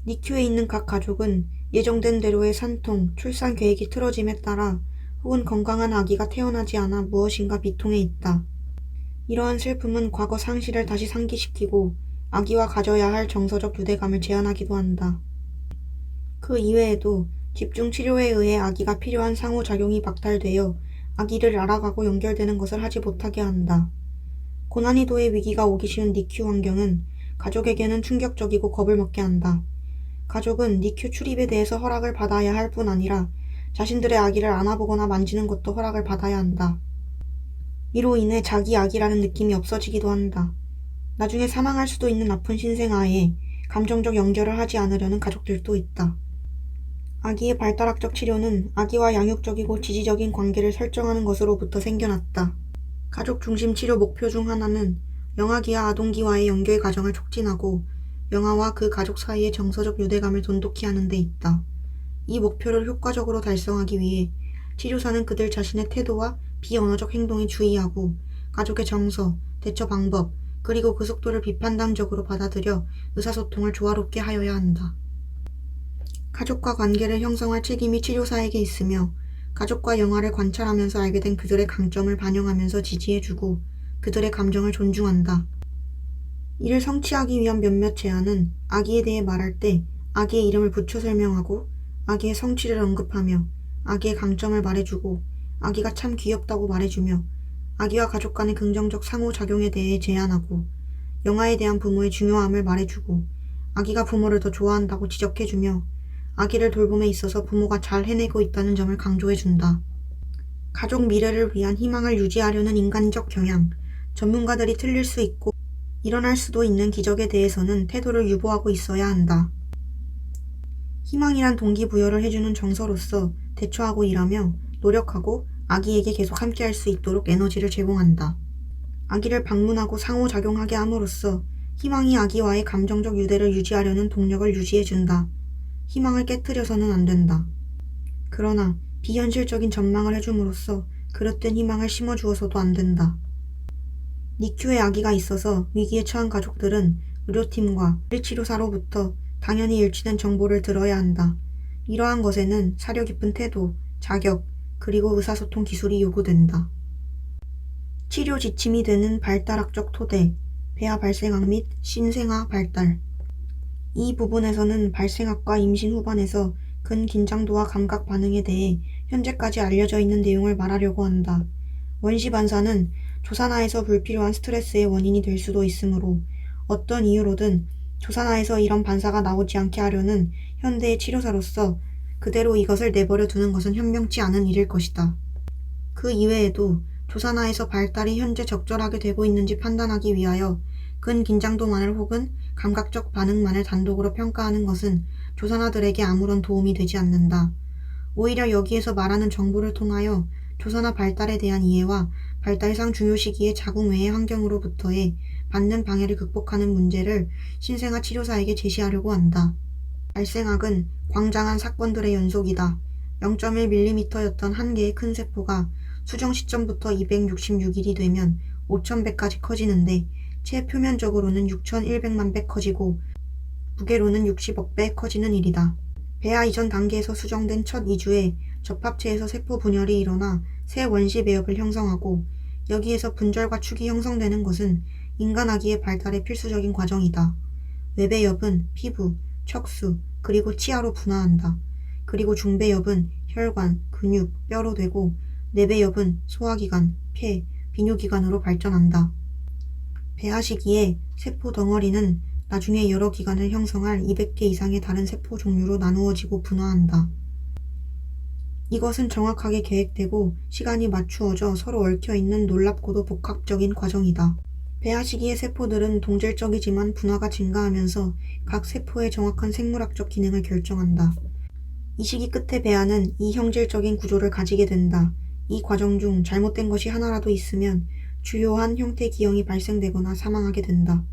니큐에 있는 각 가족은 예정된 대로의 산통, 출산 계획이 틀어짐에 따라 혹은 건강한 아기가 태어나지 않아 무엇인가 비통해 있다. 이러한 슬픔은 과거 상실을 다시 상기시키고 아기와 가져야 할 정서적 유대감을 제한하기도 한다. 그 이외에도 집중치료에 의해 아기가 필요한 상호작용이 박탈되어 아기를 알아가고 연결되는 것을 하지 못하게 한다. 고난이도의 위기가 오기 쉬운 니큐 환경은 가족에게는 충격적이고 겁을 먹게 한다. 가족은 니큐 출입에 대해서 허락을 받아야 할 뿐 아니라 자신들의 아기를 안아보거나 만지는 것도 허락을 받아야 한다. 이로 인해 자기 아기라는 느낌이 없어지기도 한다. 나중에 사망할 수도 있는 아픈 신생아에 감정적 연결을 하지 않으려는 가족들도 있다. 아기의 발달학적 치료는 아기와 양육적이고 지지적인 관계를 설정하는 것으로부터 생겨났다. 가족 중심 치료 목표 중 하나는 영아기와 아동기와의 연결 과정을 촉진하고 영아와 그 가족 사이의 정서적 유대감을 돈독히 하는 데 있다. 이 목표를 효과적으로 달성하기 위해 치료사는 그들 자신의 태도와 비언어적 행동에 주의하고 가족의 정서, 대처 방법, 그리고 그 속도를 비판단적으로 받아들여 의사소통을 조화롭게 하여야 한다. 가족과 관계를 형성할 책임이 치료사에게 있으며 가족과 영아를 관찰하면서 알게 된 그들의 강점을 반영하면서 지지해주고 그들의 감정을 존중한다. 이를 성취하기 위한 몇몇 제안은 아기에 대해 말할 때 아기의 이름을 붙여 설명하고 아기의 성취를 언급하며 아기의 강점을 말해주고 아기가 참 귀엽다고 말해주며 아기와 가족 간의 긍정적 상호작용에 대해 제안하고 영아에 대한 부모의 중요함을 말해주고 아기가 부모를 더 좋아한다고 지적해주며 아기를 돌봄에 있어서 부모가 잘 해내고 있다는 점을 강조해준다. 가족 미래를 위한 희망을 유지하려는 인간적 경향, 전문가들이 틀릴 수 있고 일어날 수도 있는 기적에 대해서는 태도를 유보하고 있어야 한다. 희망이란 동기부여를 해주는 정서로서 대처하고 일하며 노력하고 아기에게 계속 함께할 수 있도록 에너지를 제공한다. 아기를 방문하고 상호작용하게 함으로써 희망이 아기와의 감정적 유대를 유지하려는 동력을 유지해준다. 희망을 깨트려서는 안 된다. 그러나 비현실적인 전망을 해줌으로써 그릇된 희망을 심어주어서도 안 된다. 니큐에 아기가 있어서 위기에 처한 가족들은 의료팀과 물리치료사로부터 당연히 일치된 정보를 들어야 한다. 이러한 것에는 사려 깊은 태도, 자격, 그리고 의사소통 기술이 요구된다. 치료 지침이 되는 발달학적 토대, 배아 발생학 및 신생아 발달. 이 부분에서는 발생학과 임신 후반에서 근긴장도와 감각 반응에 대해 현재까지 알려져 있는 내용을 말하려고 한다. 원시 반사는 조산아에서 불필요한 스트레스의 원인이 될 수도 있으므로 어떤 이유로든 조산아에서 이런 반사가 나오지 않게 하려는 현대의 치료사로서 그대로 이것을 내버려 두는 것은 현명치 않은 일일 것이다. 그 이외에도 조산아에서 발달이 현재 적절하게 되고 있는지 판단하기 위하여 근긴장도만을 혹은 감각적 반응만을 단독으로 평가하는 것은 조산아들에게 아무런 도움이 되지 않는다. 오히려 여기에서 말하는 정보를 통하여 조산아 발달에 대한 이해와 발달상 중요 시기의 자궁 외의 환경으로부터의 받는 방해를 극복하는 문제를 신생아 치료사에게 제시하려고 한다. 발생학은 광장한 사건들의 연속이다. 0.1mm였던 한 개의 큰 세포가 수정 시점부터 266일이 되면 5,100까지 커지는데 최표면적으로는 6,100만 배 커지고 무게로는 60억 배 커지는 일이다. 배아 이전 단계에서 수정된 첫 2주에 접합체에서 세포 분열이 일어나 새 원시 배엽을 형성하고 여기에서 분절과 축이 형성되는 것은 인간 아기의 발달의 필수적인 과정이다. 외배엽은 피부, 척수, 그리고 치아로 분화한다. 그리고 중배엽은 혈관, 근육, 뼈로 되고 내배엽은 소화기관, 폐, 비뇨기관으로 발전한다. 배아 시기에 세포 덩어리는 나중에 여러 기관을 형성할 200개 이상의 다른 세포 종류로 나누어지고 분화한다. 이것은 정확하게 계획되고 시간이 맞추어져 서로 얽혀있는 놀랍고도 복합적인 과정이다. 배아 시기의 세포들은 동질적이지만 분화가 증가하면서 각 세포의 정확한 생물학적 기능을 결정한다. 이 시기 끝에 배아는 이형질적인 구조를 가지게 된다. 이 과정 중 잘못된 것이 하나라도 있으면 주요한 형태 기형이 발생되거나 사망하게 된다.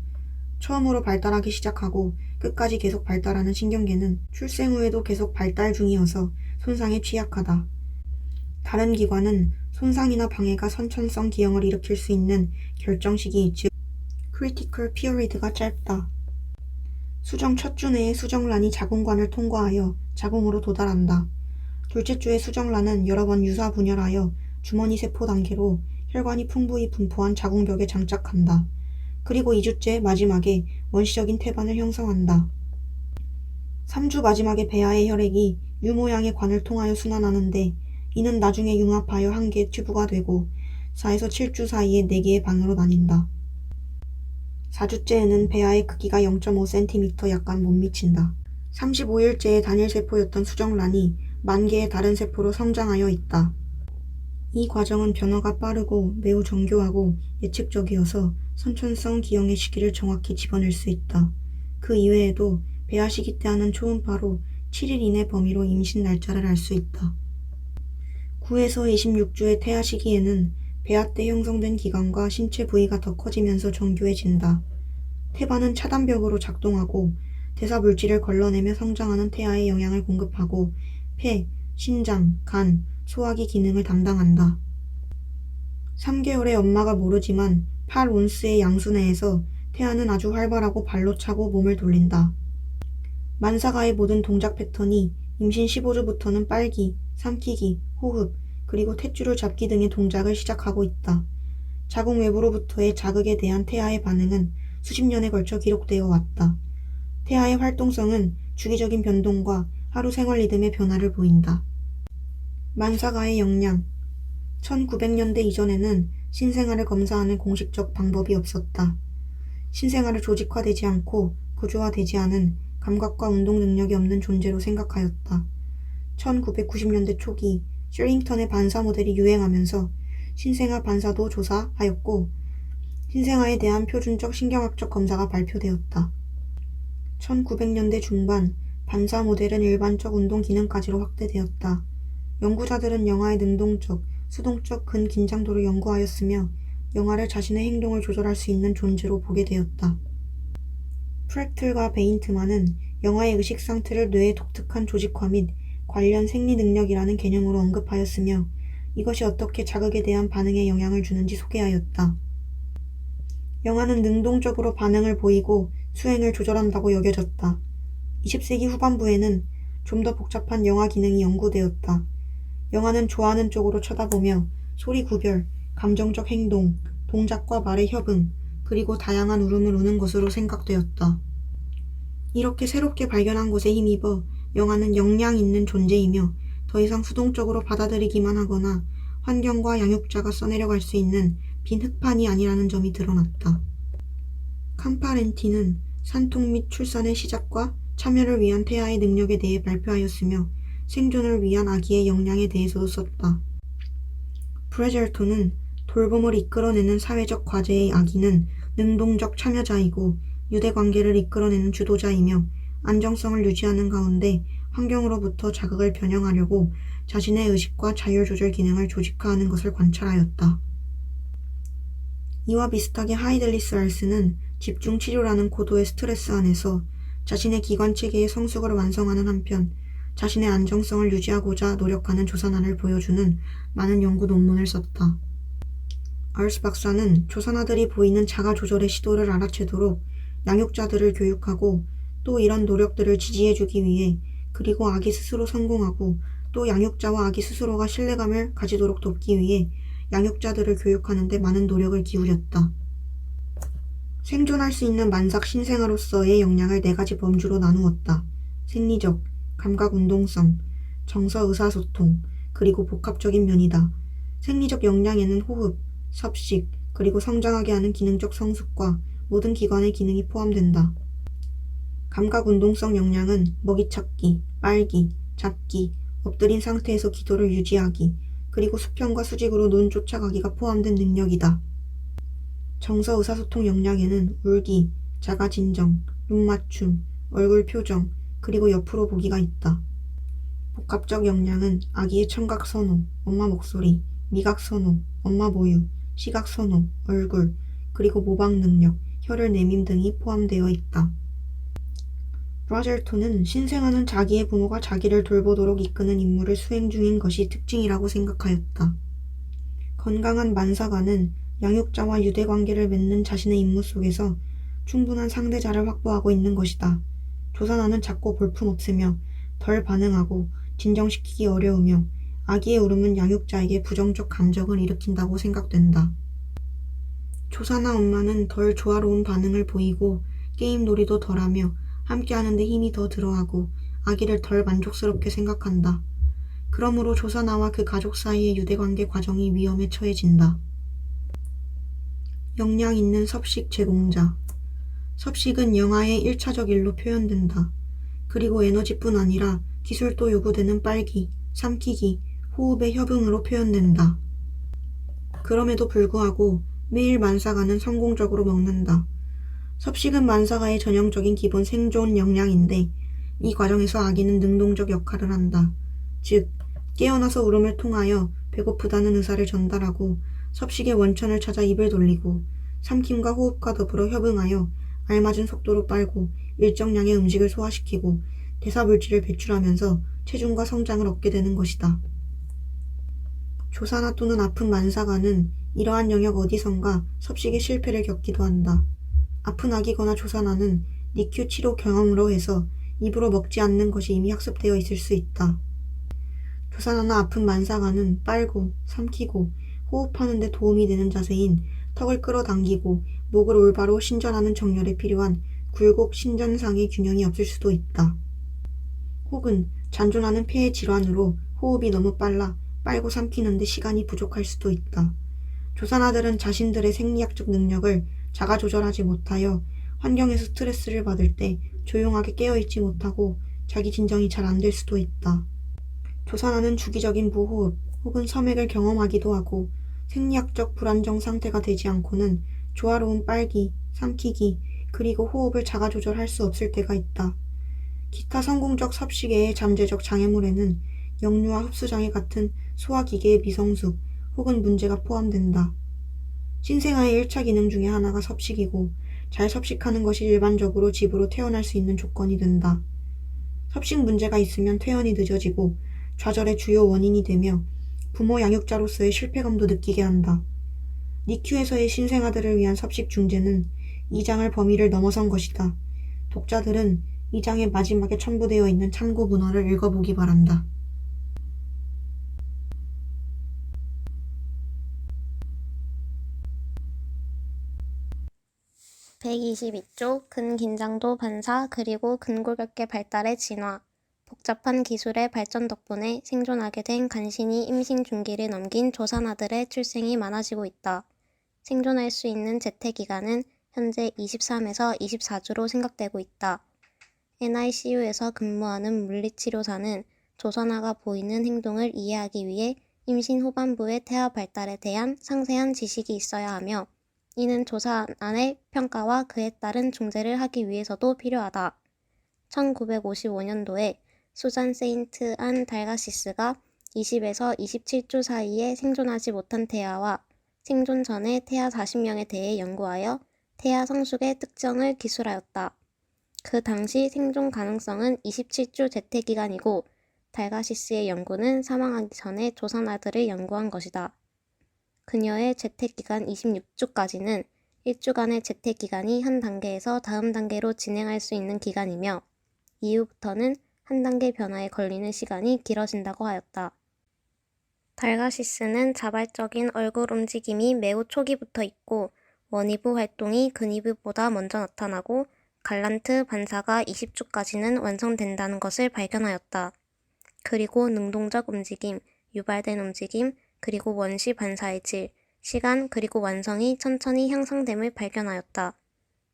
처음으로 발달하기 시작하고 끝까지 계속 발달하는 신경계는 출생 후에도 계속 발달 중이어서 손상에 취약하다. 다른 기관은 손상이나 방해가 선천성 기형을 일으킬 수 있는 결정시기 즉 critical period가 짧다. 수정 첫 주 내에 수정란이 자궁관을 통과하여 자궁으로 도달한다. 둘째 주에 수정란은 여러 번 유사 분열하여 주머니 세포 단계로 혈관이 풍부히 분포한 자궁벽에 장착한다. 그리고 2주째 마지막에 원시적인 태반을 형성한다. 3주 마지막에 배아의 혈액이 U 모양의 관을 통하여 순환하는데 이는 나중에 융합하여 한 개의 튜브가 되고 4에서 7주 사이에 4개의 방으로 나뉜다. 4주째에는 배아의 크기가 0.5cm 약간 못 미친다. 35일째의 단일세포였던 수정란이 10,000개의 다른 세포로 성장하여 있다. 이 과정은 변화가 빠르고 매우 정교하고 예측적이어서 선천성 기형의 시기를 정확히 집어낼 수 있다. 그 이외에도 배아 시기 때 하는 초음파로 7일 이내 범위로 임신 날짜를 알 수 있다. 9에서 26주의 태아 시기에는 배아 때 형성된 기관과 신체 부위가 더 커지면서 정교해진다. 태반은 차단벽으로 작동하고 대사 물질을 걸러내며 성장하는 태아에 영양을 공급하고 폐, 신장, 간, 소화기 기능을 담당한다. 3개월의 엄마가 모르지만 8온스의 양수 내에서 태아는 아주 활발하고 발로 차고 몸을 돌린다. 만사가의 모든 동작 패턴이 임신 15주부터는 빨기, 삼키기, 호흡, 그리고 탯줄을 잡기 등의 동작을 시작하고 있다. 자궁 외부로부터의 자극에 대한 태아의 반응은 수십 년에 걸쳐 기록되어 왔다. 태아의 활동성은 주기적인 변동과 하루 생활 리듬의 변화를 보인다. 만사가의 역량 1900년대 이전에는 신생아를 검사하는 공식적 방법이 없었다. 신생아를 조직화되지 않고 구조화되지 않은 감각과 운동 능력이 없는 존재로 생각하였다. 1990년대 초기 쉐링턴의 반사 모델이 유행하면서 신생아 반사도 조사하였고 신생아에 대한 표준적 신경학적 검사가 발표되었다. 1900년대 중반 반사 모델은 일반적 운동 기능까지로 확대되었다. 연구자들은 영아의 능동적, 수동적 근긴장도를 연구하였으며 영아를 자신의 행동을 조절할 수 있는 존재로 보게 되었다. 프렉틀과 베인트만은 영아의 의식 상태를 뇌의 독특한 조직화 및 관련 생리 능력이라는 개념으로 언급하였으며 이것이 어떻게 자극에 대한 반응에 영향을 주는지 소개하였다. 영아는 능동적으로 반응을 보이고 수행을 조절한다고 여겨졌다. 20세기 후반부에는 좀 더 복잡한 영아 기능이 연구되었다. 영아는 좋아하는 쪽으로 쳐다보며 소리 구별, 감정적 행동, 동작과 말의 협응, 그리고 다양한 울음을 우는 것으로 생각되었다. 이렇게 새롭게 발견한 것에 힘입어 영아는 역량 있는 존재이며 더 이상 수동적으로 받아들이기만 하거나 환경과 양육자가 써내려갈 수 있는 빈 흙판이 아니라는 점이 드러났다. 캄파렌티는 산통 및 출산의 시작과 참여를 위한 태아의 능력에 대해 발표하였으며 생존을 위한 아기의 역량에 대해서도 썼다. 브레젤톤은 돌봄을 이끌어내는 사회적 과제의 아기는 능동적 참여자이고 유대관계를 이끌어내는 주도자이며 안정성을 유지하는 가운데 환경으로부터 자극을 변형하려고 자신의 의식과 자율조절 기능을 조직화하는 것을 관찰하였다. 이와 비슷하게 하이들리스 알스는 집중치료라는 고도의 스트레스 안에서 자신의 기관체계의 성숙을 완성하는 한편 자신의 안정성을 유지하고자 노력하는 조산아를 보여주는 많은 연구 논문을 썼다. 알스 박사는 조산아들이 보이는 자가조절의 시도를 알아채도록 양육자들을 교육하고 또 이런 노력들을 지지해주기 위해 그리고 아기 스스로 성공하고 또 양육자와 아기 스스로가 신뢰감을 가지도록 돕기 위해 양육자들을 교육하는 데 많은 노력을 기울였다. 생존할 수 있는 만삭 신생아로서의 역량을 4가지 범주로 나누었다. 생리적, 감각운동성, 정서 의사소통, 그리고 복합적인 면이다. 생리적 역량에는 호흡, 섭식, 그리고 성장하게 하는 기능적 성숙과 모든 기관의 기능이 포함된다. 감각운동성 역량은 먹이찾기, 빨기, 잡기, 엎드린 상태에서 기도를 유지하기, 그리고 수평과 수직으로 눈 쫓아가기가 포함된 능력이다. 정서 의사소통 역량에는 울기, 자가진정, 눈맞춤, 얼굴 표정, 그리고 옆으로 보기가 있다. 복합적 역량은 아기의 청각선호, 엄마 목소리, 미각선호, 엄마 모유, 시각선호, 얼굴, 그리고 모방 능력, 혀를 내밈 등이 포함되어 있다. 브라젤톤은 신생아는 자기의 부모가 자기를 돌보도록 이끄는 임무를 수행 중인 것이 특징이라고 생각하였다. 건강한 만사가는 양육자와 유대관계를 맺는 자신의 임무 속에서 충분한 상대자를 확보하고 있는 것이다. 조산아는 작고 볼품없으며 덜 반응하고 진정시키기 어려우며 아기의 울음은 양육자에게 부정적 감정을 일으킨다고 생각된다. 조산아 엄마는 덜 조화로운 반응을 보이고 게임 놀이도 덜하며 함께하는 데 힘이 더 들어하고 아기를 덜 만족스럽게 생각한다. 그러므로 조산아와 그 가족 사이의 유대관계 과정이 위험에 처해진다. 역량 있는 섭식 제공자. 섭식은 영아의 1차적 일로 표현된다. 그리고 에너지뿐 아니라 기술도 요구되는 빨기, 삼키기, 호흡의 협응으로 표현된다. 그럼에도 불구하고 매일 만사가는 성공적으로 먹는다. 섭식은 만사가의 전형적인 기본 생존 역량인데 이 과정에서 아기는 능동적 역할을 한다. 즉, 깨어나서 울음을 통하여 배고프다는 의사를 전달하고 섭식의 원천을 찾아 입을 돌리고 삼킴과 호흡과 더불어 협응하여 알맞은 속도로 빨고 일정량의 음식을 소화시키고 대사물질을 배출하면서 체중과 성장을 얻게 되는 것이다. 조산아 또는 아픈 만사가는 이러한 영역 어디선가 섭식의 실패를 겪기도 한다. 아픈 아기거나 조산아는 니큐 치료 경험으로 해서 입으로 먹지 않는 것이 이미 학습되어 있을 수 있다. 조산아나 아픈 만사가는 빨고, 삼키고, 호흡하는 데 도움이 되는 자세인 턱을 끌어당기고 목을 올바로 신전하는 정렬에 필요한 굴곡 신전상의 균형이 없을 수도 있다. 혹은 잔존하는 폐의 질환으로 호흡이 너무 빨라 빨고 삼키는 데 시간이 부족할 수도 있다. 조산아들은 자신들의 생리학적 능력을 자가 조절하지 못하여 환경에서 스트레스를 받을 때 조용하게 깨어있지 못하고 자기 진정이 잘 안 될 수도 있다. 조산아는 주기적인 무호흡 혹은 섬액을 경험하기도 하고 생리학적 불안정 상태가 되지 않고는 조화로운 빨기, 삼키기, 그리고 호흡을 자가 조절할 수 없을 때가 있다. 기타 성공적 섭식의 잠재적 장애물에는 역류와 흡수장애 같은 소화기계의 미성숙 혹은 문제가 포함된다. 신생아의 1차 기능 중에 하나가 섭식이고 잘 섭식하는 것이 일반적으로 집으로 퇴원할 수 있는 조건이 된다. 섭식 문제가 있으면 퇴원이 늦어지고 좌절의 주요 원인이 되며 부모 양육자로서의 실패감도 느끼게 한다. 니큐에서의 신생아들을 위한 섭식 중재는 2장의 범위를 넘어선 것이다. 독자들은 2장의 마지막에 첨부되어 있는 참고 문헌을 읽어보기 바란다. 122조 근긴장도 반사 그리고 근골격계 발달의 진화. 복잡한 기술의 발전 덕분에 생존하게 된 간신히 임신 중기를 넘긴 조산아들의 출생이 많아지고 있다. 생존할 수 있는 재택기간은 현재 23에서 24주로 생각되고 있다. NICU에서 근무하는 물리치료사는 조산아가 보이는 행동을 이해하기 위해 임신 후반부의 태아 발달에 대한 상세한 지식이 있어야 하며 이는 조산안의 평가와 그에 따른 중재를 하기 위해서도 필요하다. 1955년도에 수잔 세인트 안 달가시스가 20에서 27주 사이에 생존하지 못한 태아와 생존 전의 태아 40명에 대해 연구하여 태아 성숙의 특정을 기술하였다. 그 당시 생존 가능성은 27주 재택기간이고 달가시스의 연구는 사망하기 전에 조산아들을 연구한 것이다. 그녀의 재택기간 26주까지는 1주간의 재택기간이 한 단계에서 다음 단계로 진행할 수 있는 기간이며 이후부터는 한 단계 변화에 걸리는 시간이 길어진다고 하였다. 달가시스는 자발적인 얼굴 움직임이 매우 초기부터 있고 원이브 활동이 근이브보다 먼저 나타나고 갈란트 반사가 20주까지는 완성된다는 것을 발견하였다. 그리고 능동적 움직임, 유발된 움직임, 그리고 원시 반사의 질, 시간 그리고 완성이 천천히 향상됨을 발견하였다.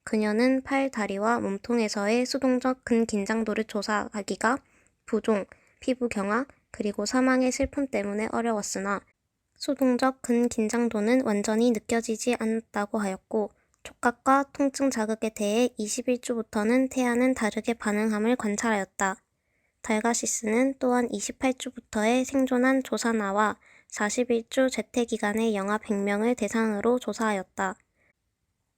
그녀는 팔, 다리와 몸통에서의 수동적 근긴장도를 조사하기가 부종, 피부 경화, 그리고 사망의 슬픔 때문에 어려웠으나 수동적 근긴장도는 완전히 느껴지지 않았다고 하였고 촉각과 통증 자극에 대해 21주부터는 태아는 다르게 반응함을 관찰하였다. 달가시스는 또한 28주부터의 생존한 조산아와 41주 재택기간의 영아 100명을 대상으로 조사하였다.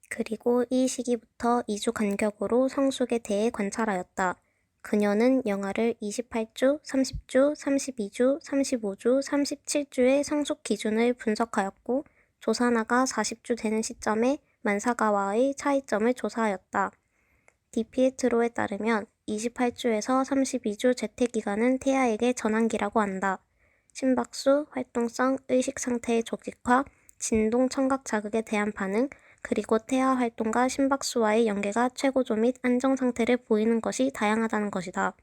그리고 이 시기부터 2주 간격으로 성숙에 대해 관찰하였다. 그녀는 영아를 28주, 30주, 32주, 35주, 37주의 성숙 기준을 분석하였고 조산아가 40주 되는 시점에 만사가와의 차이점을 조사하였다. 디피에트로에 따르면 28주에서 32주 재택기간은 태아에게 전환기라고 한다. 심박수, 활동성, 의식 상태의 조직화, 진동 청각 자극에 대한 반응, 그리고 태아 활동과 심박수와의 연계가 최고조 및 안정 상태를 보이는 것이 다양하다는 것이다.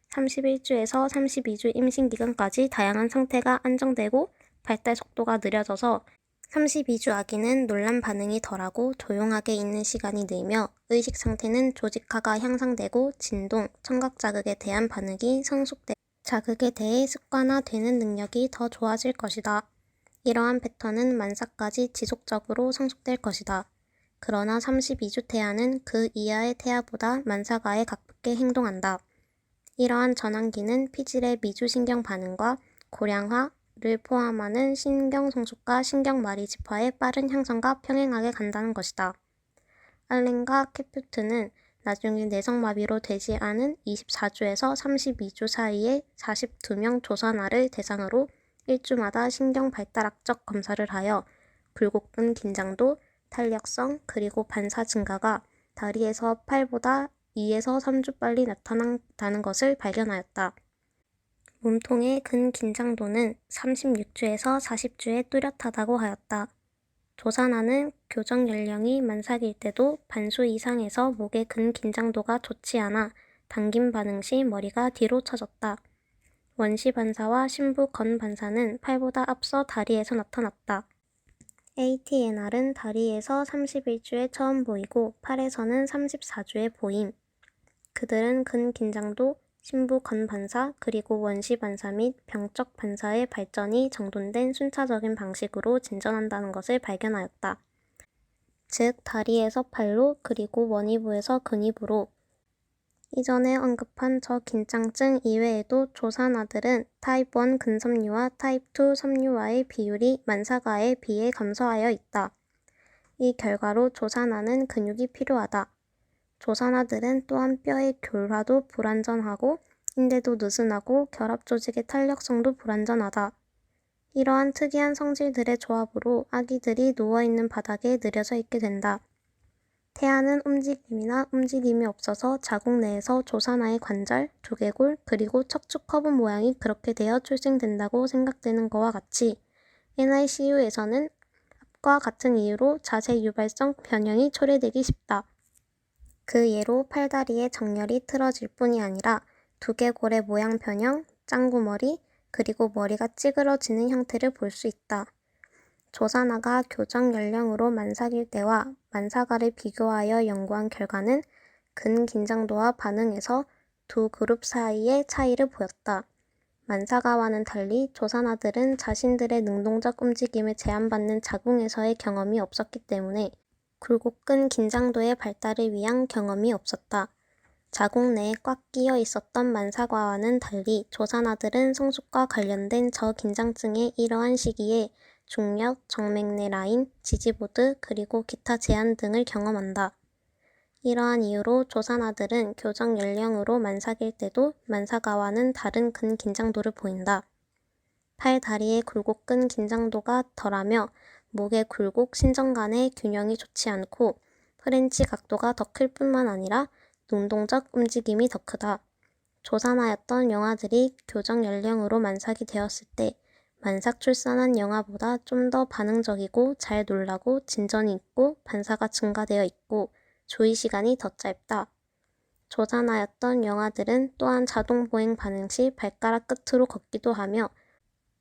31주에서 32주 임신 기간까지 다양한 상태가 안정되고 발달 속도가 느려져서 32주 아기는 논란 반응이 덜하고 조용하게 있는 시간이 늘며 의식 상태는 조직화가 향상되고 진동, 청각 자극에 대한 반응이 성숙돼 자극에 대해 습관화되는 능력이 더 좋아질 것이다. 이러한 패턴은 만사까지 지속적으로 성숙될 것이다. 그러나 32주 태아는 그 이하의 태아보다 만사가에 가깝게 행동한다. 이러한 전환기는 피질의 미주신경 반응과 고량화를 포함하는 신경 성숙과 신경 마리 집화의 빠른 향상과 평행하게 간다는 것이다. 알렌과 캐퓨트는 나중에 내성마비로 되지 않은 24주에서 32주 사이에 42명 조산아를 대상으로 1주마다 신경 발달학적 검사를 하여 굴곡근 긴장도, 탄력성, 그리고 반사 증가가 다리에서 팔보다 2에서 3주 빨리 나타난다는 것을 발견하였다. 몸통의 근긴장도는 36주에서 40주에 뚜렷하다고 하였다. 조산아는 교정 연령이 만삭일 때도 반수 이상에서 목의 근긴장도가 좋지 않아 당김 반응 시 머리가 뒤로 처졌다. 원시 반사와 신부 건 반사는 팔보다 앞서 다리에서 나타났다. ATNR은 다리에서 31주에 처음 보이고 팔에서는 34주에 보임. 그들은 근긴장도, 신부 건 반사, 그리고 원시 반사 및 병적 반사의 발전이 정돈된 순차적인 방식으로 진전한다는 것을 발견하였다. 즉, 다리에서 팔로 그리고 원이부에서 근이부로 이전에 언급한 저긴장증 이외에도 조산아들은 타입 1 근섬유와 타입 2 섬유와의 비율이 만사가에 비해 감소하여 있다. 이 결과로 조산아는 근육이 필요하다. 조산아들은 또한 뼈의 교활화도 불완전하고 인대도 느슨하고 결합 조직의 탄력성도 불완전하다. 이러한 특이한 성질들의 조합으로 아기들이 누워있는 바닥에 느려져 있게 된다. 태아는 움직임이나 움직임이 없어서 자궁 내에서 조산아의 관절, 두개골, 그리고 척추 커브 모양이 그렇게 되어 출생된다고 생각되는 것과 같이 NICU에서는 앞과 같은 이유로 자세 유발성 변형이 초래되기 쉽다. 그 예로 팔다리의 정렬이 틀어질 뿐이 아니라 두개골의 모양 변형, 짱구머리, 그리고 머리가 찌그러지는 형태를 볼 수 있다. 조산아가 교정 연령으로 만삭일 때와 만사가를 비교하여 연구한 결과는 근긴장도와 반응에서 두 그룹 사이의 차이를 보였다. 만사가와는 달리 조산아들은 자신들의 능동적 움직임을 제한받는 자궁에서의 경험이 없었기 때문에 굴곡 끈 긴장도의 발달을 위한 경험이 없었다. 자궁 내에 꽉 끼어 있었던 만사과와는 달리 조산아들은 성숙과 관련된 저긴장증의 이러한 시기에 중력, 정맥내 라인, 지지보드, 그리고 기타 제한 등을 경험한다. 이러한 이유로 조산아들은 교정 연령으로 만삭일 때도 만사가와는 다른 근긴장도를 보인다. 팔, 다리의 굴곡 끈 긴장도가 덜하며 목의 굴곡, 신전 간의 균형이 좋지 않고 프렌치 각도가 더 클 뿐만 아니라 능동적 움직임이 더 크다. 조산하였던 영아들이 교정 연령으로 만삭이 되었을 때 만삭 출산한 영아보다 좀 더 반응적이고 잘 놀라고 진전이 있고 반사가 증가되어 있고 조이 시간이 더 짧다. 조산하였던 영아들은 또한 자동 보행 반응 시 발가락 끝으로 걷기도 하며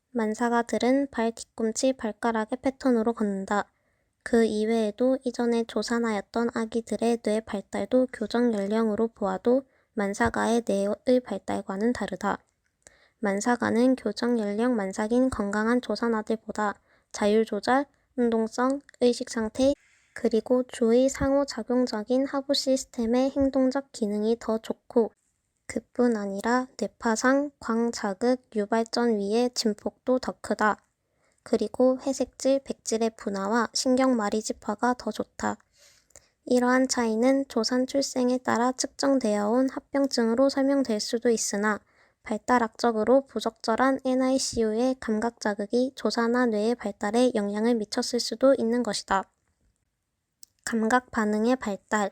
만사가들은 발 뒤꿈치 발가락의 패턴으로 걷는다. 그 이외에도 이전에 조산하였던 아기들의 뇌 발달도 교정 연령으로 보아도 만사가의 뇌의 발달과는 다르다. 만사가는 교정 연령 만삭인 건강한 조산아들보다 자율조절, 운동성, 의식상태, 그리고 주의 상호작용적인 하부 시스템의 행동적 기능이 더 좋고 그뿐 아니라 뇌파상, 광자극, 유발전 위의 진폭도 더 크다. 그리고 회색질, 백질의 분화와 신경마리지파가 더 좋다. 이러한 차이는 조산 출생에 따라 측정되어 온 합병증으로 설명될 수도 있으나 발달학적으로 부적절한 NICU의 감각 자극이 조산아 뇌의 발달에 영향을 미쳤을 수도 있는 것이다. 감각 반응의 발달.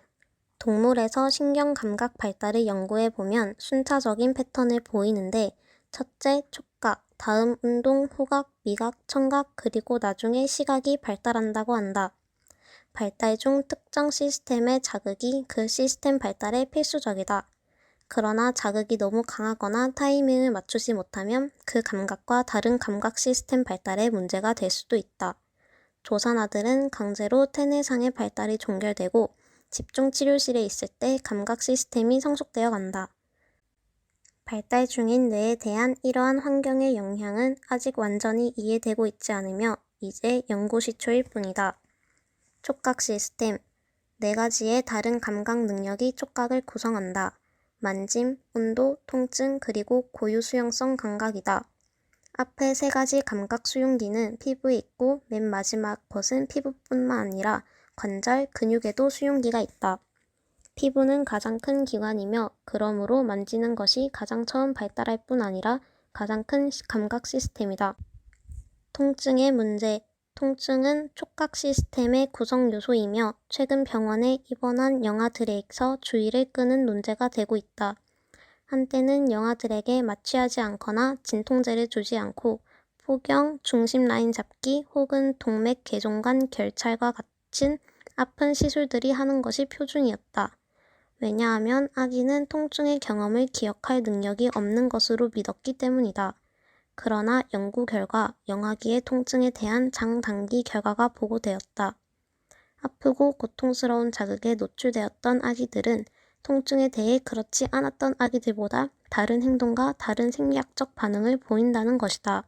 동물에서 신경 감각 발달을 연구해보면 순차적인 패턴을 보이는데 첫째, 촉각, 다음 운동, 후각, 미각, 청각, 그리고 나중에 시각이 발달한다고 한다. 발달 중 특정 시스템의 자극이 그 시스템 발달에 필수적이다. 그러나 자극이 너무 강하거나 타이밍을 맞추지 못하면 그 감각과 다른 감각 시스템 발달에 문제가 될 수도 있다. 조산아들은 강제로 태내상의 발달이 종결되고 집중치료실에 있을 때 감각 시스템이 성숙되어 간다. 발달 중인 뇌에 대한 이러한 환경의 영향은 아직 완전히 이해되고 있지 않으며 이제 연구 시초일 뿐이다. 촉각 시스템. 4가지의 다른 감각 능력이 촉각을 구성한다. 만짐, 온도, 통증, 그리고 고유 수용성 감각이다. 앞에 3가지 감각 수용기는 피부에 있고 맨 마지막 것은 피부뿐만 아니라 관절, 근육에도 수용기가 있다. 피부는 가장 큰 기관이며 그러므로 만지는 것이 가장 처음 발달할 뿐 아니라 가장 큰 감각 시스템이다. 통증의 문제. 통증은 촉각 시스템의 구성 요소이며 최근 병원에 입원한 영아들에서 주의를 끄는 논제가 되고 있다. 한때는 영아들에게 마취하지 않거나 진통제를 주지 않고 포경, 중심 라인 잡기 혹은 동맥 개종관 결찰과 같은 아픈 시술들이 하는 것이 표준이었다. 왜냐하면 아기는 통증의 경험을 기억할 능력이 없는 것으로 믿었기 때문이다. 그러나 연구 결과 영아기의 통증에 대한 장단기 결과가 보고되었다. 아프고 고통스러운 자극에 노출되었던 아기들은 통증에 대해 그렇지 않았던 아기들보다 다른 행동과 다른 생리학적 반응을 보인다는 것이다.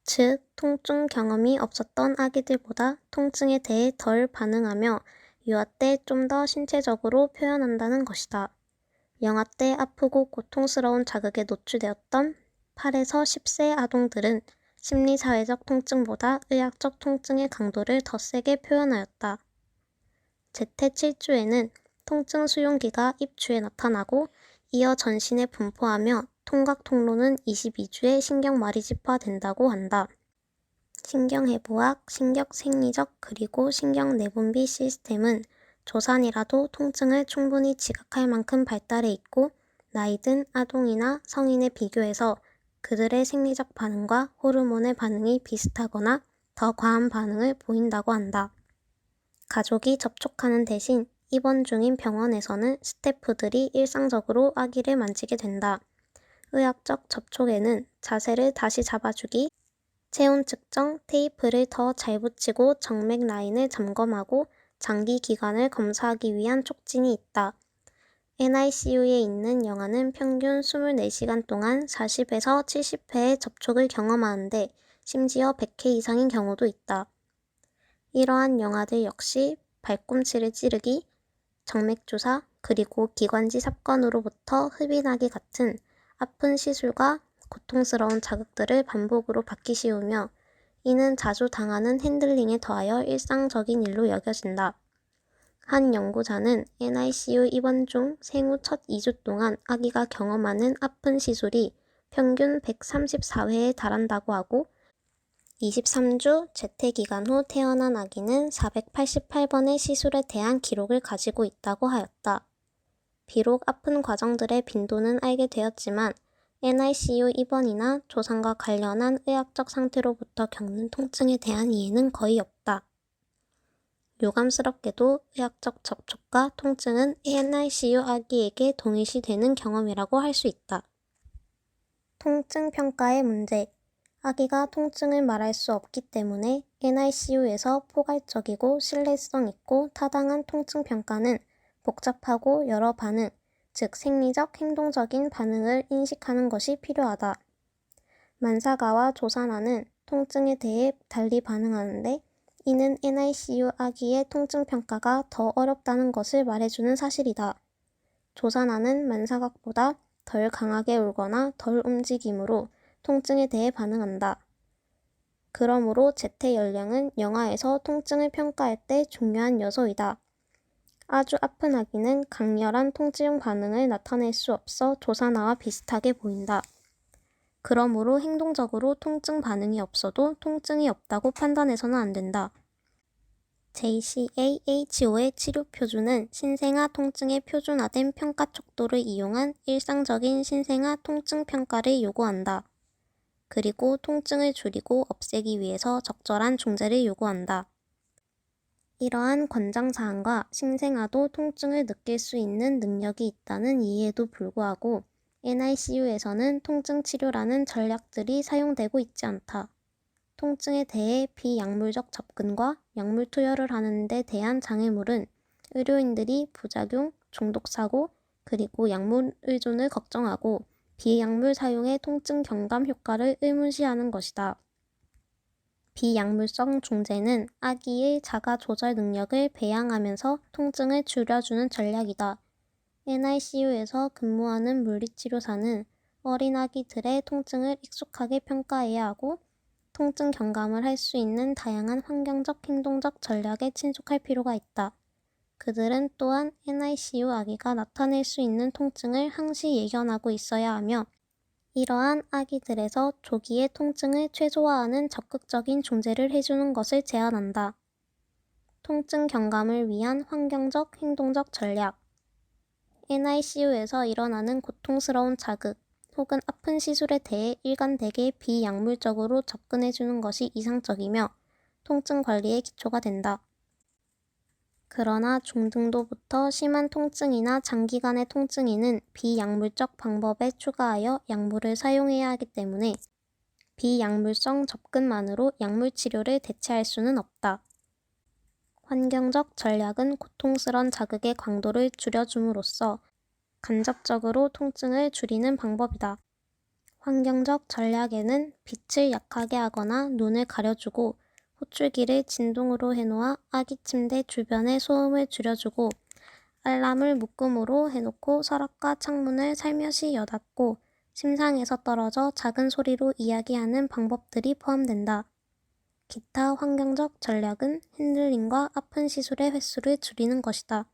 즉, 통증 경험이 없었던 아기들보다 통증에 대해 덜 반응하며 유아 때 좀 더 신체적으로 표현한다는 것이다. 영아 때 아프고 고통스러운 자극에 노출되었던 8에서 10세 아동들은 심리사회적 통증보다 의학적 통증의 강도를 더 세게 표현하였다. 제태 7주에는 통증 수용기가 입추에 나타나고 이어 전신에 분포하며 통각 통로는 22주에 신경마리지파된다고 한다. 신경해부학, 신경생리적 그리고 신경내분비 시스템은 조산이라도 통증을 충분히 지각할 만큼 발달해 있고 나이든 아동이나 성인에 비교해서 그들의 생리적 반응과 호르몬의 반응이 비슷하거나 더 과한 반응을 보인다고 한다. 가족이 접촉하는 대신 입원 중인 병원에서는 스태프들이 일상적으로 아기를 만지게 된다. 의학적 접촉에는 자세를 다시 잡아주기, 체온 측정, 테이프를 더 잘 붙이고 정맥 라인을 점검하고 장기 기관을 검사하기 위한 촉진이 있다. NICU에 있는 영아는 평균 24시간 동안 40에서 70회의 접촉을 경험하는데 심지어 100회 이상인 경우도 있다. 이러한 영아들 역시 발꿈치를 찌르기, 정맥주사, 그리고 기관지 삽관으로부터 흡인하기 같은 아픈 시술과 고통스러운 자극들을 반복으로 받기 쉬우며 이는 자주 당하는 핸들링에 더하여 일상적인 일로 여겨진다. 한 연구자는 NICU 입원 중 생후 첫 2주 동안 아기가 경험하는 아픈 시술이 평균 134회에 달한다고 하고 23주 재택기간 후 태어난 아기는 488번의 시술에 대한 기록을 가지고 있다고 하였다. 비록 아픈 과정들의 빈도는 알게 되었지만 NICU 입원이나 조산과 관련한 의학적 상태로부터 겪는 통증에 대한 이해는 거의 없다. 유감스럽게도 의학적 접촉과 통증은 NICU 아기에게 동일시되는 경험이라고 할 수 있다. 통증 평가의 문제. 아기가 통증을 말할 수 없기 때문에 NICU에서 포괄적이고 신뢰성 있고 타당한 통증 평가는 복잡하고 여러 반응, 즉 생리적, 행동적인 반응을 인식하는 것이 필요하다. 만사가와 조산아는 통증에 대해 달리 반응하는데 이는 NICU 아기의 통증 평가가 더 어렵다는 것을 말해주는 사실이다. 조산아는 만사각보다 덜 강하게 울거나 덜 움직이므로 통증에 대해 반응한다. 그러므로 재태 연령은 영아에서 통증을 평가할 때 중요한 요소이다. 아주 아픈 아기는 강렬한 통증 반응을 나타낼 수 없어 조산아와 비슷하게 보인다. 그러므로 행동적으로 통증 반응이 없어도 통증이 없다고 판단해서는 안 된다. JCAHO의 치료 표준은 신생아 통증의 표준화된 평가 척도를 이용한 일상적인 신생아 통증 평가를 요구한다. 그리고 통증을 줄이고 없애기 위해서 적절한 중재를 요구한다. 이러한 권장사항과 신생아도 통증을 느낄 수 있는 능력이 있다는 이해에도 불구하고 NICU에서는 통증 치료라는 전략들이 사용되고 있지 않다. 통증에 대해 비약물적 접근과 약물 투여를 하는 데 대한 장애물은 의료인들이 부작용, 중독사고, 그리고 약물 의존을 걱정하고 비약물 사용의 통증 경감 효과를 의문시하는 것이다. 비약물성 중재는 아기의 자가 조절 능력을 배양하면서 통증을 줄여주는 전략이다. NICU에서 근무하는 물리치료사는 어린 아기들의 통증을 익숙하게 평가해야 하고 통증 경감을 할 수 있는 다양한 환경적 행동적 전략에 친숙할 필요가 있다. 그들은 또한 NICU 아기가 나타낼 수 있는 통증을 항시 예견하고 있어야 하며 이러한 아기들에서 조기에 통증을 최소화하는 적극적인 중재를 해주는 것을 제안한다. 통증 경감을 위한 환경적 행동적 전략. NICU에서 일어나는 고통스러운 자극 혹은 아픈 시술에 대해 일관되게 비약물적으로 접근해주는 것이 이상적이며 통증 관리의 기초가 된다. 그러나 중등도부터 심한 통증이나 장기간의 통증에는 비약물적 방법에 추가하여 약물을 사용해야 하기 때문에 비약물성 접근만으로 약물 치료를 대체할 수는 없다. 환경적 전략은 고통스런 자극의 강도를 줄여줌으로써 간접적으로 통증을 줄이는 방법이다. 환경적 전략에는 빛을 약하게 하거나 눈을 가려주고 호출기를 진동으로 해놓아 아기 침대 주변의 소음을 줄여주고 알람을 묶음으로 해놓고 서랍과 창문을 살며시 여닫고 침상에서 떨어져 작은 소리로 이야기하는 방법들이 포함된다. 기타 환경적 전략은 핸들링과 아픈 시술의 횟수를 줄이는 것이다.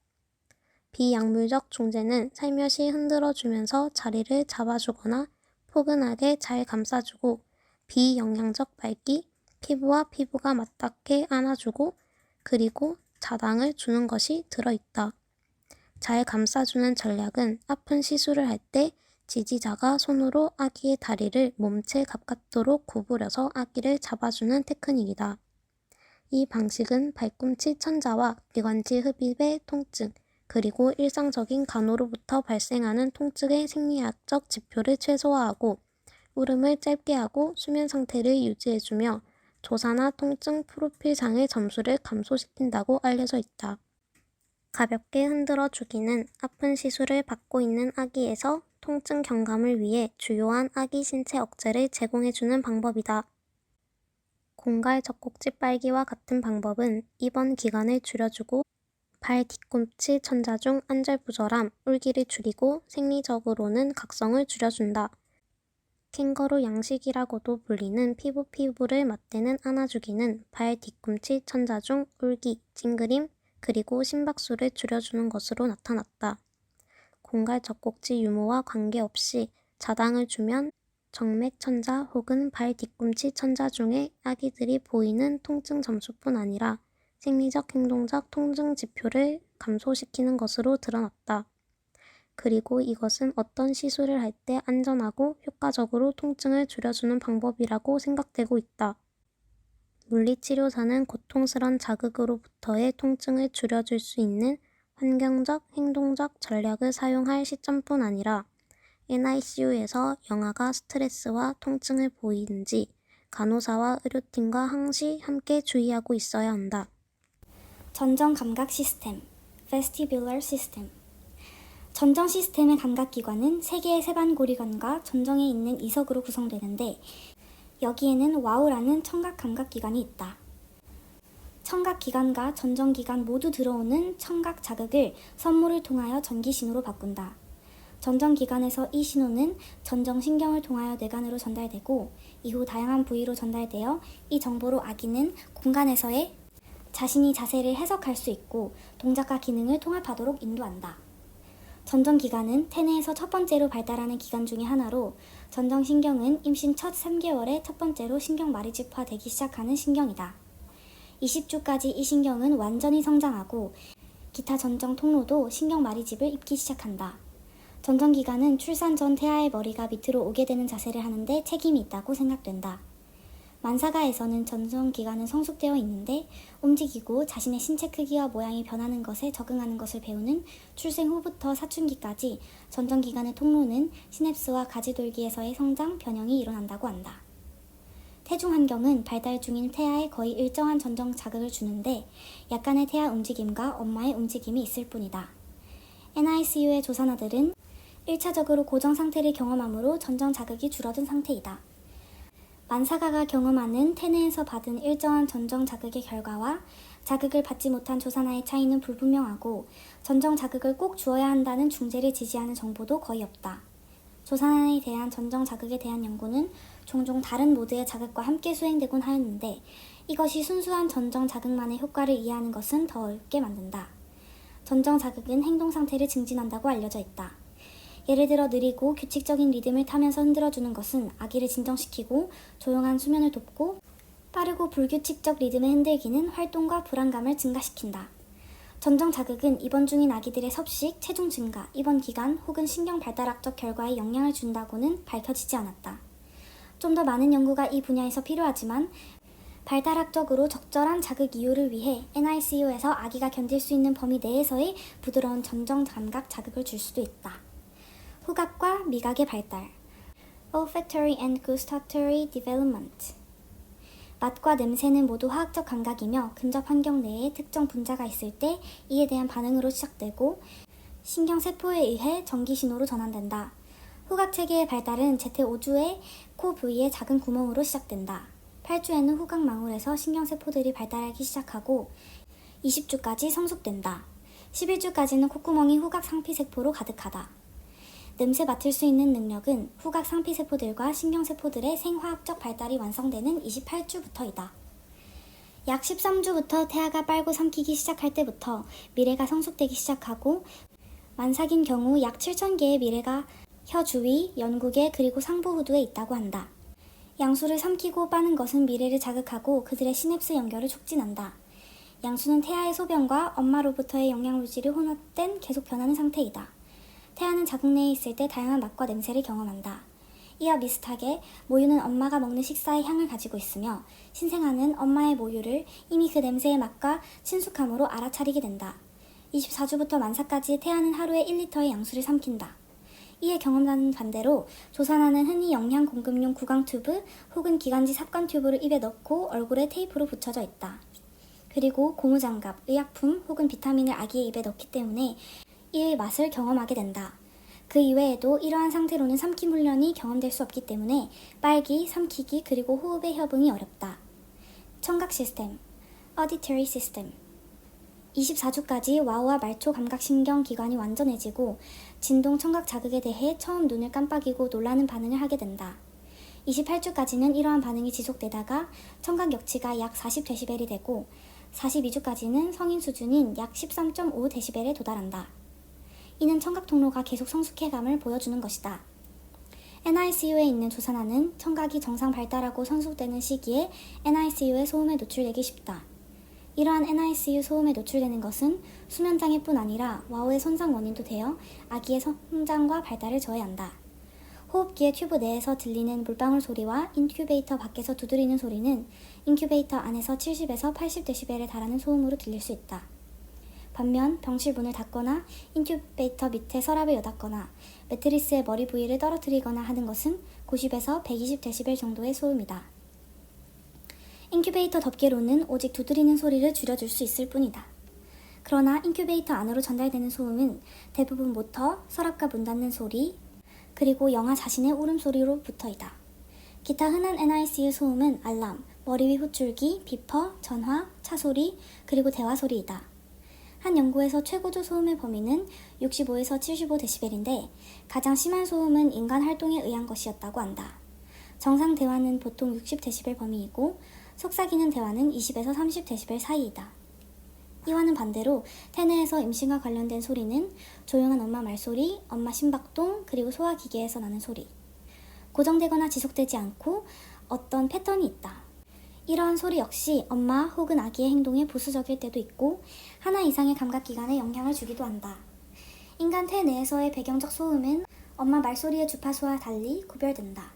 비약물적 중재는 살며시 흔들어주면서 자리를 잡아주거나 포근하게 잘 감싸주고 비영양적 맑기, 피부와 피부가 맞닿게 안아주고 그리고 자당을 주는 것이 들어있다. 잘 감싸주는 전략은 아픈 시술을 할 때 지지자가 손으로 아기의 다리를 몸체 가깝도록 구부려서 아기를 잡아주는 테크닉이다. 이 방식은 발꿈치 천자와 기관지 흡입의 통증, 그리고 일상적인 간호로부터 발생하는 통증의 생리학적 지표를 최소화하고 울음을 짧게 하고 수면 상태를 유지해주며 조사나 통증 프로필상의 점수를 감소시킨다고 알려져 있다. 가볍게 흔들어 주기는 아픈 시술을 받고 있는 아기에서 통증 경감을 위해 주요한 아기 신체 억제를 제공해주는 방법이다. 공갈 젖꼭지 빨기와 같은 방법은 입원 기간을 줄여주고 발 뒤꿈치 천자 중 안절부절함, 울기를 줄이고 생리적으로는 각성을 줄여준다. 캥거루 양식이라고도 불리는 피부를 맞대는 안아주기는 발 뒤꿈치 천자 중 울기, 찡그림, 그리고 심박수를 줄여주는 것으로 나타났다. 공갈 젖꼭지 유무와 관계없이 자당을 주면 정맥 천자 혹은 발 뒤꿈치 천자 중에 아기들이 보이는 통증 점수뿐 아니라 생리적 행동적 통증 지표를 감소시키는 것으로 드러났다. 그리고 이것은 어떤 시술을 할 때 안전하고 효과적으로 통증을 줄여주는 방법이라고 생각되고 있다. 물리치료사는 고통스런 자극으로부터의 통증을 줄여줄 수 있는 환경적, 행동적 전략을 사용할 시점뿐 아니라 NICU에서 영아가 스트레스와 통증을 보이는지 간호사와 의료팀과 항시 함께 주의하고 있어야 한다. 전정 감각 시스템, Vestibular System. 전정 시스템의 감각기관은 3개의 세반고리관과 전정에 있는 이석으로 구성되는데 여기에는 와우라는 청각 감각기관이 있다. 청각기관과 전정기관 모두 들어오는 청각 자극을 선물을 통하여 전기신호로 바꾼다. 전정기관에서 이 신호는 전정신경을 통하여 뇌관으로 전달되고 이후 다양한 부위로 전달되어 이 정보로 아기는 공간에서의 자신이 자세를 해석할 수 있고 동작과 기능을 통합하도록 인도한다. 전정기관은 태내에서 첫 번째로 발달하는 기관 중의 하나로 전정신경은 임신 첫 3개월에 첫 번째로 신경마리집화되기 시작하는 신경이다. 20주까지 이 신경은 완전히 성장하고 기타 전정 통로도 신경마리집을 입기 시작한다. 전정기관은 출산 전 태아의 머리가 밑으로 오게 되는 자세를 하는데 책임이 있다고 생각된다. 만사가에서는 전정기관은 성숙되어 있는데 움직이고 자신의 신체 크기와 모양이 변하는 것에 적응하는 것을 배우는 출생 후부터 사춘기까지 전정기관의 통로는 시냅스와 가지돌기에서의 성장, 변형이 일어난다고 한다. 태중 환경은 발달 중인 태아에 거의 일정한 전정 자극을 주는데 약간의 태아 움직임과 엄마의 움직임이 있을 뿐이다. NICU의 조산아들은 1차적으로 고정 상태를 경험하므로 전정 자극이 줄어든 상태이다. 만사가가 경험하는 태내에서 받은 일정한 전정 자극의 결과와 자극을 받지 못한 조산아의 차이는 불분명하고 전정 자극을 꼭 주어야 한다는 중재를 지지하는 정보도 거의 없다. 조산아에 대한 전정 자극에 대한 연구는 종종 다른 모드의 자극과 함께 수행되곤 하였는데 이것이 순수한 전정 자극만의 효과를 이해하는 것은 더 어렵게 만든다. 전정 자극은 행동 상태를 증진한다고 알려져 있다. 예를 들어 느리고 규칙적인 리듬을 타면서 흔들어주는 것은 아기를 진정시키고 조용한 수면을 돕고 빠르고 불규칙적 리듬의 흔들기는 활동과 불안감을 증가시킨다. 전정 자극은 입원 중인 아기들의 섭식, 체중 증가, 입원 기간 혹은 신경 발달학적 결과에 영향을 준다고는 밝혀지지 않았다. 좀 더 많은 연구가 이 분야에서 필요하지만 발달학적으로 적절한 자극 이유를 위해 NICU에서 아기가 견딜 수 있는 범위 내에서의 부드러운 전정 감각 자극을 줄 수도 있다. 후각과 미각의 발달 Olfactory and Gustatory Development. 맛과 냄새는 모두 화학적 감각이며 근접 환경 내에 특정 분자가 있을 때 이에 대한 반응으로 시작되고 신경세포에 의해 전기신호로 전환된다. 후각체계의 발달은 제5주에 코 부위의 작은 구멍으로 시작된다. 8주에는 후각망울에서 신경세포들이 발달하기 시작하고 20주까지 성숙된다. 11주까지는 콧구멍이 후각 상피세포로 가득하다. 냄새 맡을 수 있는 능력은 후각 상피세포들과 신경세포들의 생화학적 발달이 완성되는 28주부터이다. 약 13주부터 태아가 빨고 삼키기 시작할 때부터 미래가 성숙되기 시작하고 만삭인 경우 약 7,000개의 미래가 혀 주위, 연구개 그리고 상부 후두에 있다고 한다. 양수를 삼키고 빠는 것은 미래를 자극하고 그들의 시냅스 연결을 촉진한다. 양수는 태아의 소변과 엄마로부터의 영양물질이 혼합된 계속 변하는 상태이다. 태아는 자궁 내에 있을 때 다양한 맛과 냄새를 경험한다. 이와 비슷하게 모유는 엄마가 먹는 식사의 향을 가지고 있으며 신생아는 엄마의 모유를 이미 그 냄새의 맛과 친숙함으로 알아차리게 된다. 24주부터 만사까지 태아는 하루에 1리터의 양수를 삼킨다. 이에 경험자는 반대로 조산아는 흔히 영양 공급용 구강 튜브 혹은 기관지 삽관 튜브를 입에 넣고 얼굴에 테이프로 붙여져 있다. 그리고 고무장갑, 의약품 혹은 비타민을 아기의 입에 넣기 때문에 이의 맛을 경험하게 된다. 그 이외에도 이러한 상태로는 삼킴 훈련이 경험될 수 없기 때문에 빨기, 삼키기 그리고 호흡의 협응이 어렵다. 청각 시스템, Auditory System 24주까지 와우와 말초 감각신경 기관이 완전해지고 진동 청각 자극에 대해 처음 눈을 깜빡이고 놀라는 반응을 하게 된다. 28주까지는 이러한 반응이 지속되다가 청각 역치가 약 40dB이 되고 42주까지는 성인 수준인 약 13.5dB에 도달한다. 이는 청각 통로가 계속 성숙해감을 보여주는 것이다. NICU에 있는 조산아는 청각이 정상 발달하고 성숙되는 시기에 NICU의 소음에 노출되기 쉽다. 이러한 NICU 소음에 노출되는 것은 수면장애뿐 아니라 와우의 손상 원인도 되어 아기의 성장과 발달을 저해한다. 호흡기의 튜브 내에서 들리는 물방울 소리와 인큐베이터 밖에서 두드리는 소리는 인큐베이터 안에서 70에서 80dB에 달하는 소음으로 들릴 수 있다. 반면 병실 문을 닫거나 인큐베이터 밑에 서랍을 여닫거나 매트리스의 머리 부위를 떨어뜨리거나 하는 것은 90에서 120dB 정도의 소음이다. 인큐베이터 덮개로는 오직 두드리는 소리를 줄여줄 수 있을 뿐이다. 그러나 인큐베이터 안으로 전달되는 소음은 대부분 모터, 서랍과 문 닫는 소리, 그리고 영아 자신의 울음소리로부터이다. 기타 흔한 NICU 소음은 알람, 머리 위 호출기, 비퍼, 전화, 차소리, 그리고 대화소리이다. 한 연구에서 최고조 소음의 범위는 65에서 75dB인데 가장 심한 소음은 인간 활동에 의한 것이었다고 한다. 정상 대화는 보통 60dB 범위이고 속삭이는 대화는 20에서 30dB 사이이다. 이와는 반대로 태내에서 임신과 관련된 소리는 조용한 엄마 말소리, 엄마 심박동, 그리고 소화기계에서 나는 소리. 고정되거나 지속되지 않고 어떤 패턴이 있다. 이러한 소리 역시 엄마 혹은 아기의 행동에 부수적일 때도 있고 하나 이상의 감각기관에 영향을 주기도 한다. 인간 태내에서의 배경적 소음은 엄마 말소리의 주파수와 달리 구별된다.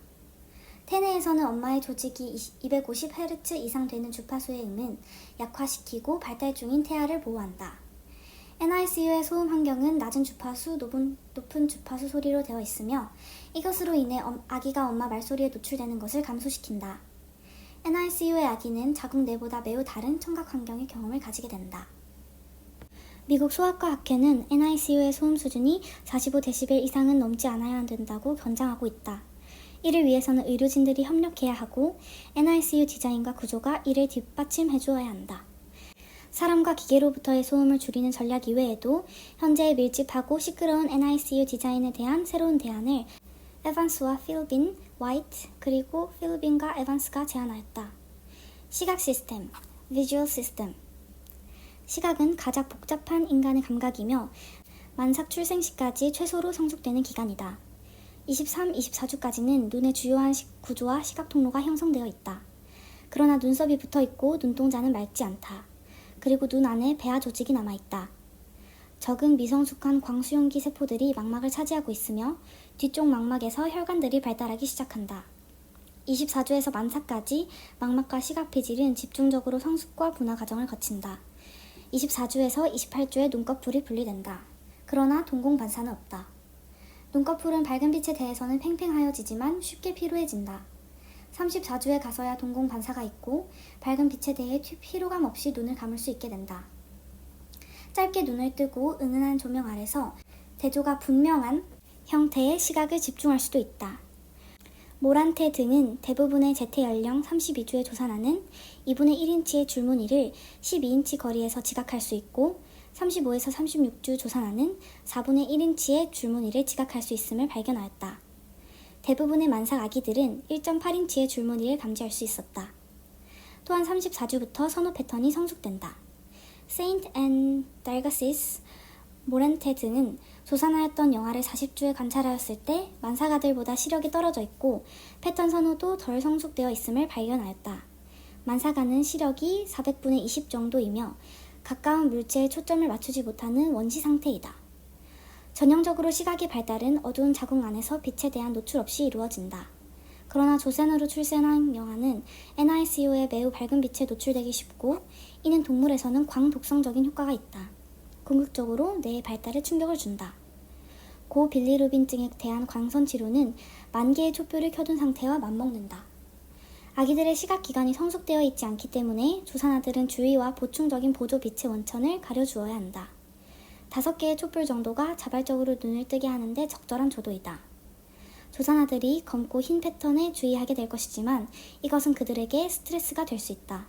태내에서는 엄마의 조직이 250Hz 이상 되는 주파수의 음은 약화시키고 발달 중인 태아를 보호한다. NICU의 소음 환경은 낮은 주파수, 높은 주파수 소리로 되어 있으며 이것으로 인해 아기가 엄마 말소리에 노출되는 것을 감소시킨다. NICU의 아기는 자궁 내보다 매우 다른 청각 환경의 경험을 가지게 된다. 미국 소아과 학회는 NICU의 소음 수준이 45dB 이상은 넘지 않아야 된다고 권장하고 있다. 이를 위해서는 의료진들이 협력해야 하고 NICU 디자인과 구조가 이를 뒷받침해 주어야 한다. 사람과 기계로부터의 소음을 줄이는 전략 이외에도 현재의 밀집하고 시끄러운 NICU 디자인에 대한 새로운 대안을 에반스와 필빈, 화이트, 그리고 필빈과 에반스가 제안하였다. 시각 시스템, Visual System. 시각은 가장 복잡한 인간의 감각이며 만삭 출생 시까지 최소로 성숙되는 기간이다. 23, 24주까지는 눈의 주요한 구조와 시각 통로가 형성되어 있다. 그러나 눈썹이 붙어 있고 눈동자는 맑지 않다. 그리고 눈 안에 배아 조직이 남아있다. 적은 미성숙한 광수용기 세포들이 망막을 차지하고 있으며 뒤쪽 망막에서 혈관들이 발달하기 시작한다. 24주에서 만삭까지 망막과 시각 피질은 집중적으로 성숙과 분화 과정을 거친다. 24주에서 28주에 눈꺼풀이 분리된다. 그러나 동공 반사는 없다. 눈꺼풀은 밝은 빛에 대해서는 팽팽하여지지만 쉽게 피로해진다. 34주에 가서야 동공 반사가 있고 밝은 빛에 대해 피로감 없이 눈을 감을 수 있게 된다. 짧게 눈을 뜨고 은은한 조명 아래서 대조가 분명한 형태의 시각을 집중할 수도 있다. 모란테 등은 대부분의 제태 연령 32주의 조산아는 2분의 1인치의 줄무늬를 12인치 거리에서 지각할 수 있고 35에서 36주 조산아는 4분의 1인치의 줄무늬를 지각할 수 있음을 발견하였다. 대부분의 만삭 아기들은 1.8인치의 줄무늬를 감지할 수 있었다. 또한 34주부터 선호 패턴이 성숙된다. 세인트 앤 달가시스, 모렌테 등은 조산아였던 영아를 40주에 관찰하였을 때 만삭 아들보다 시력이 떨어져 있고 패턴 선호도 덜 성숙되어 있음을 발견하였다. 만삭아는 시력이 400분의 20 정도이며 가까운 물체에 초점을 맞추지 못하는 원시 상태이다. 전형적으로 시각의 발달은 어두운 자궁 안에서 빛에 대한 노출 없이 이루어진다. 그러나 조산으로 출생한 영아는 NICU에 매우 밝은 빛에 노출되기 쉽고 이는 동물에서는 광독성적인 효과가 있다. 궁극적으로 뇌의 발달에 충격을 준다. 고빌리루빈증에 대한 광선 치료는 만 개의 촛불을 켜둔 상태와 맞먹는다. 아기들의 시각기관이 성숙되어 있지 않기 때문에 조산아들은 주위와 보충적인 보조 빛의 원천을 가려주어야 한다. 5개의 촛불 정도가 자발적으로 눈을 뜨게 하는데 적절한 조도이다. 조산아들이 검고 흰 패턴에 주의하게 될 것이지만 이것은 그들에게 스트레스가 될 수 있다.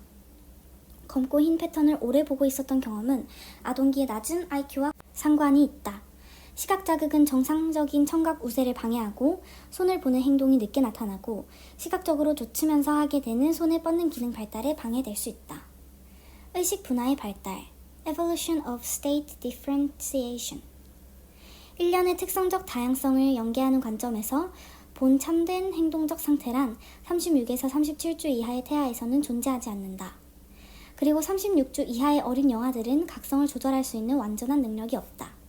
검고 흰 패턴을 오래 보고 있었던 경험은 아동기의 낮은 IQ와 상관이 있다. 시각 자극은 정상적인 청각 우세를 방해하고 손을 보는 행동이 늦게 나타나고 시각적으로 좇으면서 하게 되는 손을 뻗는 기능 발달에 방해될 수 있다. 의식 분화의 발달 Evolution of State Differentiation 일련의 특성적 다양성을 연계하는 관점에서 본 참된 행동적 상태란 36에서 37주 이하의 태아에서는 존재하지 않는다. 그리고 36주 이하의 어린 영아들은 각성을 조절할 수 있는 완전한 능력이 없다.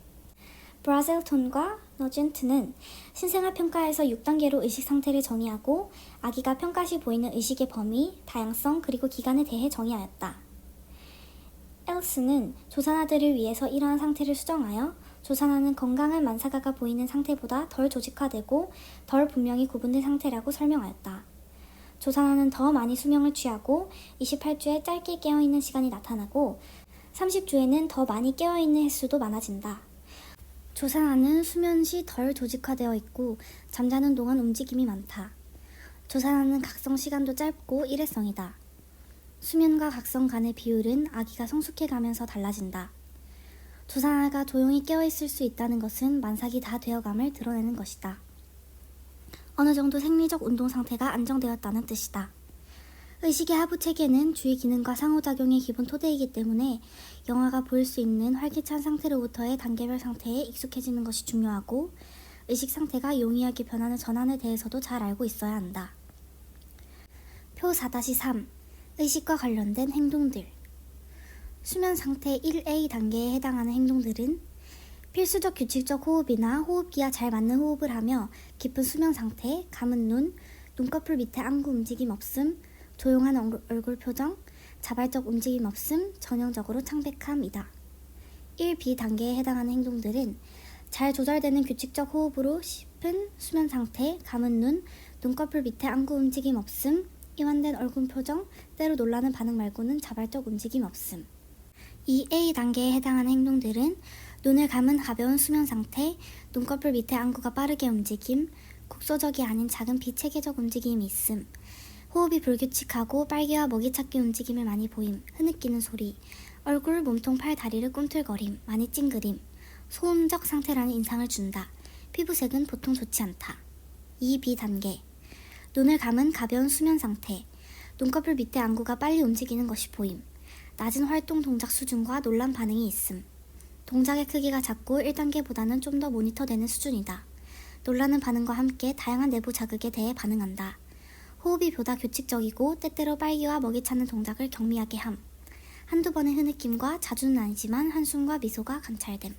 브라zel톤과 너젠트는 신생아 평가에서 6단계로 의식 상태를 정의하고 아기가 평가 시 보이는 의식의 범위, 다양성 그리고 기간에 대해 정의하였다. 엘스는 조산아들을 위해서 이러한 상태를 수정하여 조산아는 건강한 만사가가 보이는 상태보다 덜 조직화되고 덜 분명히 구분된 상태라고 설명하였다. 조산아는 더 많이 수명을 취하고 28주에 짧게 깨어있는 시간이 나타나고 30주에는 더 많이 깨어있는 횟수도 많아진다. 조산아는 수면 시 덜 조직화되어 있고 잠자는 동안 움직임이 많다. 조산아는 각성 시간도 짧고 일회성이다. 수면과 각성 간의 비율은 아기가 성숙해가면서 달라진다. 조산아가 조용히 깨어있을 수 있다는 것은 만삭이 다 되어감을 드러내는 것이다. 어느 정도 생리적 운동 상태가 안정되었다는 뜻이다. 의식의 하부 체계는 주의 기능과 상호작용의 기본 토대이기 때문에 영아가 보일 수 있는 활기찬 상태로부터의 단계별 상태에 익숙해지는 것이 중요하고 의식 상태가 용이하게 변하는 전환에 대해서도 잘 알고 있어야 한다. 표 4-3 의식과 관련된 행동들 수면 상태 1A 단계에 해당하는 행동들은 필수적 규칙적 호흡이나 호흡기와 잘 맞는 호흡을 하며 깊은 수면 상태, 감은 눈, 눈꺼풀 밑에 안구 움직임 없음, 조용한 얼굴 표정, 자발적 움직임 없음, 전형적으로 창백함이다. 1B 단계에 해당하는 행동들은 잘 조절되는 규칙적 호흡으로 깊은 수면 상태, 감은 눈, 눈꺼풀 밑에 안구 움직임 없음, 이완된 얼굴 표정, 때로 놀라는 반응 말고는 자발적 움직임 없음. 2A 단계에 해당하는 행동들은 눈을 감은 가벼운 수면 상태, 눈꺼풀 밑에 안구가 빠르게 움직임, 국소적이 아닌 작은 비체계적 움직임이 있음, 호흡이 불규칙하고 빨개와 먹이 찾기 움직임을 많이 보임, 흐느끼는 소리, 얼굴, 몸통, 팔, 다리를 꿈틀거림, 많이 찡그림, 소음적 상태라는 인상을 준다. 피부색은 보통 좋지 않다. 2B 단계 눈을 감은 가벼운 수면 상태, 눈꺼풀 밑에 안구가 빨리 움직이는 것이 보임, 낮은 활동 동작 수준과 놀란 반응이 있음, 동작의 크기가 작고 1단계보다는 좀 더 모니터되는 수준이다. 놀라는 반응과 함께 다양한 내부 자극에 대해 반응한다. 호흡이 보다 규칙적이고 때때로 빨기와 먹이 찾는 동작을 경미하게 함. 한두 번의 흐느낌과 자주는 아니지만 한숨과 미소가 관찰됨.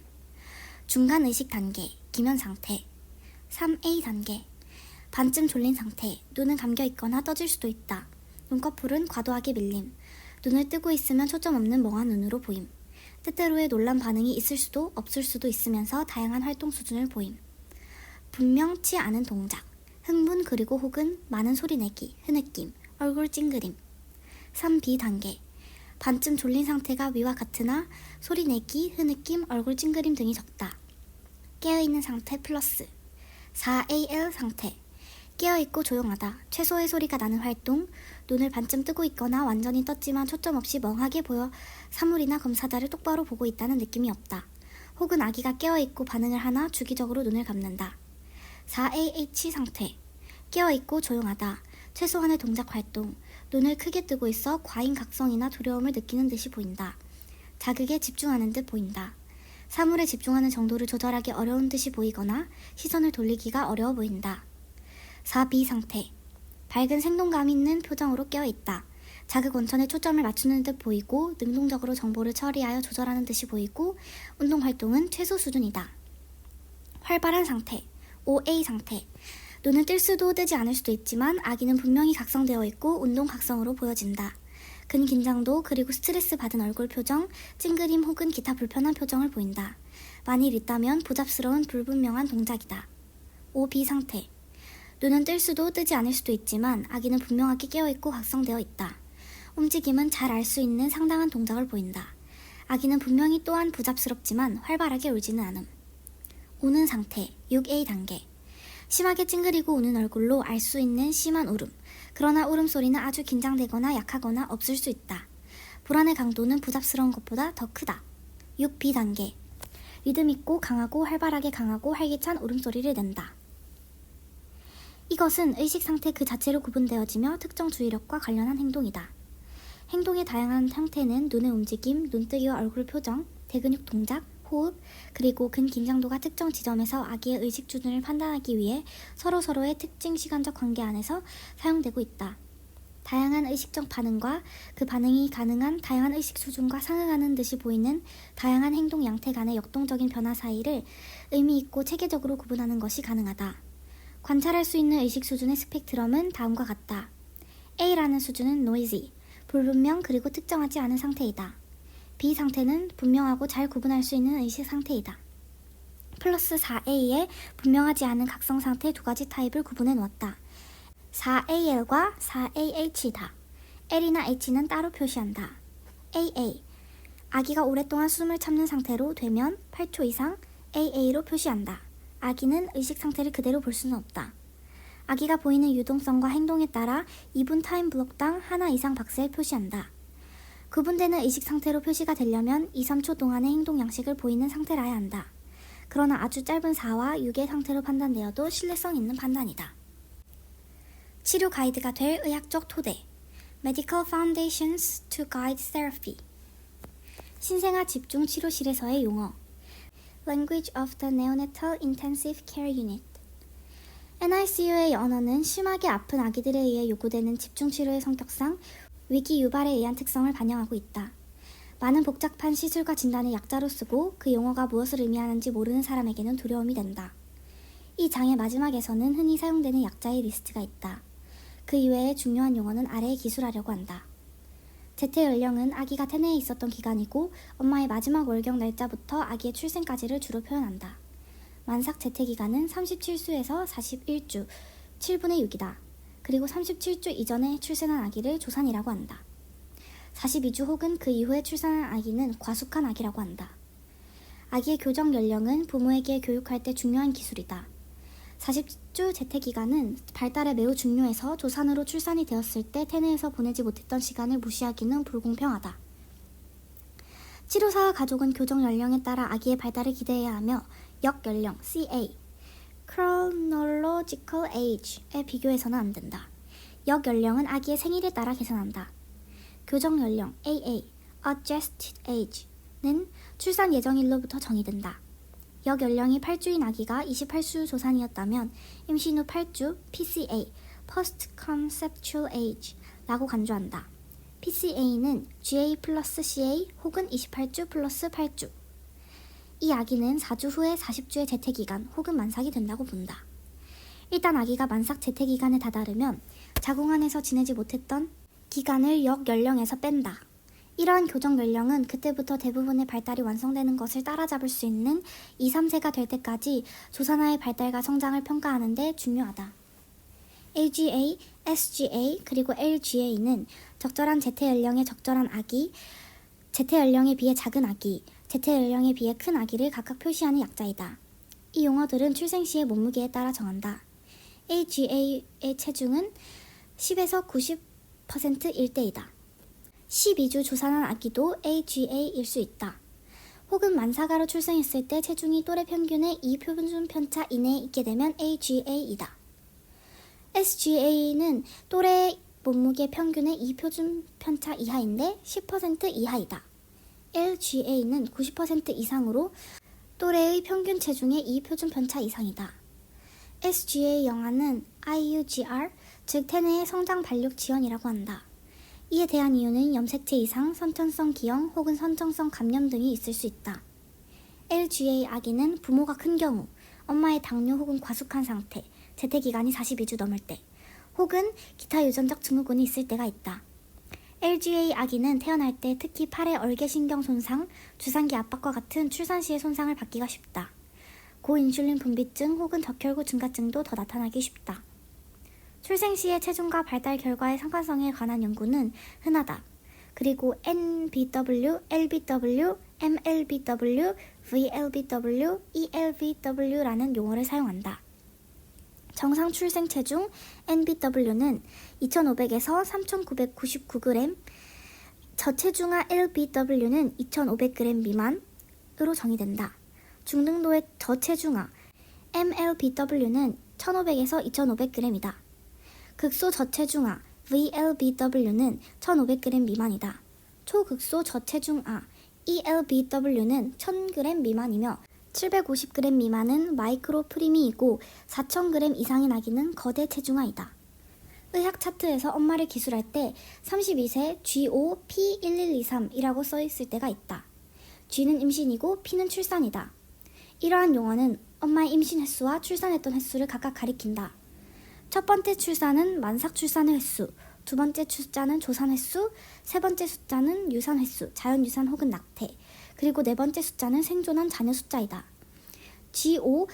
중간 의식 단계, 기면 상태. 3A 단계, 반쯤 졸린 상태, 눈은 감겨 있거나 떠질 수도 있다. 눈꺼풀은 과도하게 밀림. 눈을 뜨고 있으면 초점 없는 멍한 눈으로 보임. 때때로의 놀란 반응이 있을 수도 없을 수도 있으면서 다양한 활동 수준을 보임. 분명치 않은 동작, 흥분 그리고 혹은 많은 소리 내기, 흐느낌, 얼굴 찡그림. 3B 단계, 반쯤 졸린 상태가 위와 같으나 소리 내기, 흐느낌, 얼굴 찡그림 등이 적다. 깨어있는 상태 플러스. 4AL 상태, 깨어있고 조용하다, 최소의 소리가 나는 활동, 눈을 반쯤 뜨고 있거나 완전히 떴지만 초점 없이 멍하게 보여 사물이나 검사자를 똑바로 보고 있다는 느낌이 없다. 혹은 아기가 깨어있고 반응을 하나 주기적으로 눈을 감는다. 4AH 상태, 깨어있고 조용하다, 최소한의 동작 활동, 눈을 크게 뜨고 있어 과잉 각성이나 두려움을 느끼는 듯이 보인다. 자극에 집중하는 듯 보인다. 사물에 집중하는 정도를 조절하기 어려운 듯이 보이거나 시선을 돌리기가 어려워 보인다. 4B 상태, 밝은 생동감 있는 표정으로 깨어있다. 자극 원천에 초점을 맞추는 듯 보이고 능동적으로 정보를 처리하여 조절하는 듯이 보이고 운동 활동은 최소 수준이다. 활발한 상태, 5A 상태, 눈을 뜰 수도 뜨지 않을 수도 있지만 아기는 분명히 각성되어 있고 운동 각성으로 보여진다. 근긴장도 그리고 스트레스 받은 얼굴 표정, 찡그림 혹은 기타 불편한 표정을 보인다. 만일 있다면 부잡스러운 불분명한 동작이다. 5B 상태, 눈은 뜰 수도 뜨지 않을 수도 있지만 아기는 분명하게 깨어있고 각성되어 있다. 움직임은 잘 알 수 있는 상당한 동작을 보인다. 아기는 분명히 또한 부잡스럽지만 활발하게 울지는 않음. 우는 상태, 6A 단계. 심하게 찡그리고 우는 얼굴로 알 수 있는 심한 울음. 그러나 울음소리는 아주 긴장되거나 약하거나 없을 수 있다. 불안의 강도는 부잡스러운 것보다 더 크다. 6B 단계. 리듬 있고 강하고 활발하게 강하고 활기찬 울음소리를 낸다. 이것은 의식 상태 그 자체로 구분되어지며 특정 주의력과 관련한 행동이다. 행동의 다양한 형태는 눈의 움직임, 눈뜨기와 얼굴 표정, 대근육 동작, 호흡, 그리고 근긴장도가 특정 지점에서 아기의 의식 수준을 판단하기 위해 서로서로의 특징 시간적 관계 안에서 사용되고 있다. 다양한 의식적 반응과 그 반응이 가능한 다양한 의식 수준과 상응하는 듯이 보이는 다양한 행동 양태 간의 역동적인 변화 사이를 의미 있고 체계적으로 구분하는 것이 가능하다. 관찰할 수 있는 의식 수준의 스펙트럼은 다음과 같다. A라는 수준은 noisy, 불분명 그리고 특정하지 않은 상태이다. B 상태는 분명하고 잘 구분할 수 있는 의식 상태이다. 플러스 4A의 분명하지 않은 각성 상태 두 가지 타입을 구분해 놓았다. 4AL과 4AH이다. L이나 H는 따로 표시한다. AA. 아기가 오랫동안 숨을 참는 상태로 되면 8초 이상 AA로 표시한다. 아기는 의식 상태를 그대로 볼 수는 없다. 아기가 보이는 유동성과 행동에 따라 2분 타임 블록당 하나 이상 박스에 표시한다. 구분되는 의식 상태로 표시가 되려면 2, 3초 동안의 행동 양식을 보이는 상태라야 한다. 그러나 아주 짧은 4와 6의 상태로 판단되어도 신뢰성 있는 판단이다. 치료 가이드가 될 의학적 토대 Medical Foundations to Guide Therapy. 신생아 집중 치료실에서의 용어 Language of the Neonatal Intensive Care Unit. NICU의 언어는 심하게 아픈 아기들에 의해 요구되는 집중치료의 성격상 위기 유발에 의한 특성을 반영하고 있다. 많은 복잡한 시술과 진단을 약자로 쓰고 그 용어가 무엇을 의미하는지 모르는 사람에게는 두려움이 된다. 이 장의 마지막에서는 흔히 사용되는 약자의 리스트가 있다. 그 이외의 중요한 용어는 아래에 기술하려고 한다. 제태 연령은 아기가 태내에 있었던 기간이고 엄마의 마지막 월경 날짜부터 아기의 출생까지를 주로 표현한다. 만삭 제태 기간은 37수에서 41주, 7분의 6이다. 그리고 37주 이전에 출생한 아기를 조산이라고 한다. 42주 혹은 그 이후에 출산한 아기는 과숙한 아기라고 한다. 아기의 교정 연령은 부모에게 교육할 때 중요한 기술이다. 40주 제태 기간은 발달에 매우 중요해서 조산으로 출산이 되었을 때 태내에서 보내지 못했던 시간을 무시하기는 불공평하다. 치료사와 가족은 교정 연령에 따라 아기의 발달을 기대해야 하며 역 연령 CA, Chronological Age에 비교해서는 안 된다. 역 연령은 아기의 생일에 따라 계산한다. 교정 연령 AA, Adjusted Age는 출산 예정일로부터 정의된다. 역 연령이 8주인 아기가 28수 조산이었다면 임신 후 8주 PCA, Post Conceptual Age라고 간주한다. PCA는 GA 플러스 CA 혹은 28주 플러스 8주. 이 아기는 4주 후에 40주의 제태기간 혹은 만삭이 된다고 본다. 일단 아기가 만삭 제태기간에 다다르면 자궁 안에서 지내지 못했던 기간을 역 연령에서 뺀다. 이러한 교정 연령은 그때부터 대부분의 발달이 완성되는 것을 따라잡을 수 있는 2, 3세가 될 때까지 조산아의 발달과 성장을 평가하는 데 중요하다. AGA, SGA, 그리고 LGA는 적절한 제태 연령의 적절한 아기, 제태 연령에 비해 작은 아기, 제태 연령에 비해 큰 아기를 각각 표시하는 약자이다. 이 용어들은 출생 시의 몸무게에 따라 정한다. AGA의 체중은 10에서 90%일 때이다. 12주 조산한 아기도 AGA일 수 있다. 혹은 만사가로 출생했을 때 체중이 또래 평균의 2표준 편차 이내에 있게 되면 AGA이다. SGA는 또래 몸무게 평균의 2표준 편차 이하인데 10% 이하이다. LGA는 90% 이상으로 또래의 평균 체중의 2표준 편차 이상이다. SGA 영아는 IUGR, 즉 태내의 성장 발육 지연이라고 한다. 이에 대한 이유는 염색체 이상, 선천성 기형 혹은 선천성 감염 등이 있을 수 있다. LGA 아기는 부모가 큰 경우, 엄마의 당뇨 혹은 과숙한 상태, 제태기간이 42주 넘을 때, 혹은 기타 유전적 증후군이 있을 때가 있다. LGA 아기는 태어날 때 특히 팔의 얼개신경 손상, 주산기 압박과 같은 출산 시의 손상을 받기가 쉽다. 고인슐린 분비증 혹은 적혈구 증가증도 더 나타나기 쉽다. 출생 시의 체중과 발달 결과의 상관성에 관한 연구는 흔하다. 그리고 NBW, LBW, MLBW, VLBW, ELBW라는 용어를 사용한다. 정상 출생 체중 NBW는 2,500에서 3,999g, 저체중아 LBW는 2,500g 미만으로 정의된다. 중등도의 저체중아 MLBW는 1,500에서 2,500g이다. 극소 저체중아 VLBW는 1,500g 미만이다. 초극소 저체중아 ELBW는 1,000g 미만이며 750g 미만은 마이크로프리미이고 4,000g 이상인 아기는 거대 체중아이다. 의학 차트에서 엄마를 기술할 때 32세 G5 P1123이라고 써있을 때가 있다. G는 임신이고 P는 출산이다. 이러한 용어는 엄마의 임신 횟수와 출산했던 횟수를 각각 가리킨다. 첫 번째 출산은 만삭 출산의 횟수, 두 번째 숫자는 조산 횟수, 세 번째 숫자는 유산 횟수, 자연유산 혹은 낙태, 그리고 네 번째 숫자는 생존한 자녀 숫자이다. G5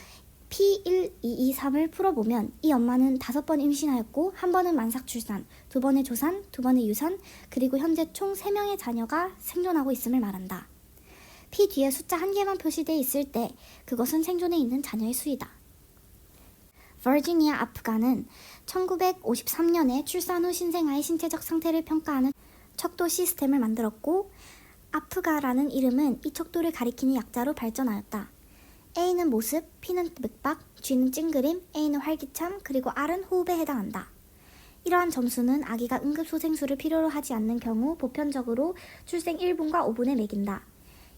P1223을 풀어보면 이 엄마는 5번 임신하였고 한 번은 만삭 출산, 두 번의 조산, 두 번의 유산, 그리고 현재 총 3명의 자녀가 생존하고 있음을 말한다. P 뒤에 숫자 1개만 표시되어 있을 때 그것은 생존해 있는 자녀의 수이다. 버지니아 아프가는 1953년에 출산 후 신생아의 신체적 상태를 평가하는 척도 시스템을 만들었고 아프가라는 이름은 이 척도를 가리키는 약자로 발전하였다. A는 모습, P는 맥박, G는 찡그림, A는 활기참, 그리고 R은 호흡에 해당한다. 이러한 점수는 아기가 응급소생술을 필요로 하지 않는 경우 보편적으로 출생 1분과 5분에 매긴다.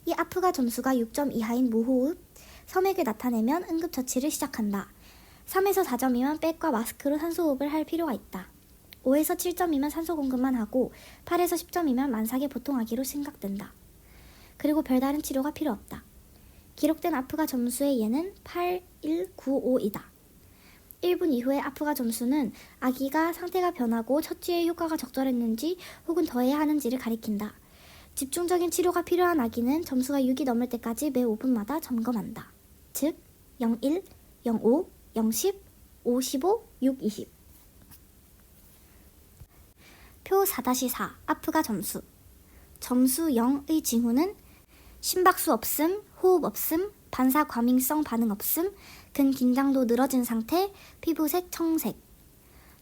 이 아프가 점수가 6점 이하인 무호흡, 섬액을 나타내면 응급처치를 시작한다. 3에서 4점이면 백과 마스크로 산소호흡을 할 필요가 있다. 5에서 7점이면 산소 공급만 하고 8에서 10점이면 만삭의 보통 아기로 생각된다. 그리고 별다른 치료가 필요 없다. 기록된 아프가 점수의 예는 8195이다. 1분 이후의 아프가 점수는 아기가 상태가 변하고 처치의 효과가 적절했는지 혹은 더해야 하는지를 가리킨다. 집중적인 치료가 필요한 아기는 점수가 6이 넘을 때까지 매 5분마다 점검한다. 즉 01, 05, 010, 515, 620. 표 4-4 아프가 점수. 점수 0의 징후는 심박수 없음, 호흡 없음, 반사 과민성 반응 없음, 근긴장도 늘어진 상태, 피부색 청색.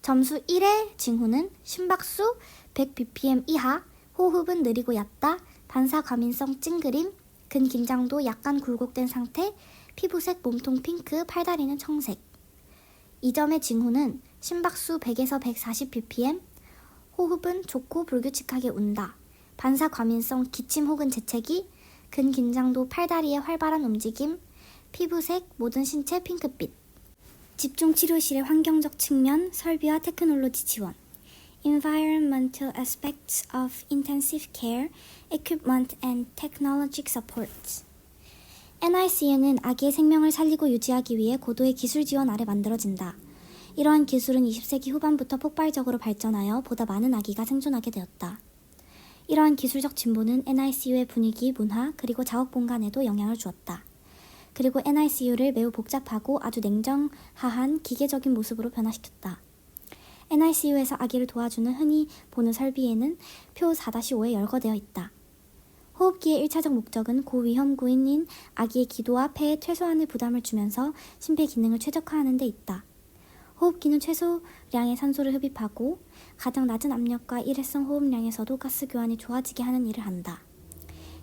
점수 1의 징후는 심박수 100bpm 이하, 호흡은 느리고 얕다, 반사 과민성 찡그림, 근긴장도 약간 굴곡된 상태, 피부색 몸통 핑크, 팔다리는 청색. 2점의 징후는 심박수 100에서 140bpm, 호흡은 좋고 불규칙하게 운다, 반사 과민성 기침 혹은 재채기, 근긴장도 팔다리의 활발한 움직임, 피부색 모든 신체 핑크빛. 집중치료실의 환경적 측면, 설비와 테크놀로지 지원. Environmental aspects of intensive care, equipment and technologic support. NICU는 아기의 생명을 살리고 유지하기 위해 고도의 기술 지원 아래 만들어진다. 이러한 기술은 20세기 후반부터 폭발적으로 발전하여 보다 많은 아기가 생존하게 되었다. 이러한 기술적 진보는 NICU의 분위기, 문화, 그리고 작업 공간에도 영향을 주었다. 그리고 NICU를 매우 복잡하고 아주 냉정화한 기계적인 모습으로 변화시켰다. NICU에서 아기를 도와주는 흔히 보는 설비에는 표 4-5에 열거되어 있다. 호흡기의 1차적 목적은 고위험군인 아기의 기도와 폐에 최소한의 부담을 주면서 심폐 기능을 최적화하는 데 있다. 호흡기는 최소량의 산소를 흡입하고 가장 낮은 압력과 일회성 호흡량에서도 가스 교환이 좋아지게 하는 일을 한다.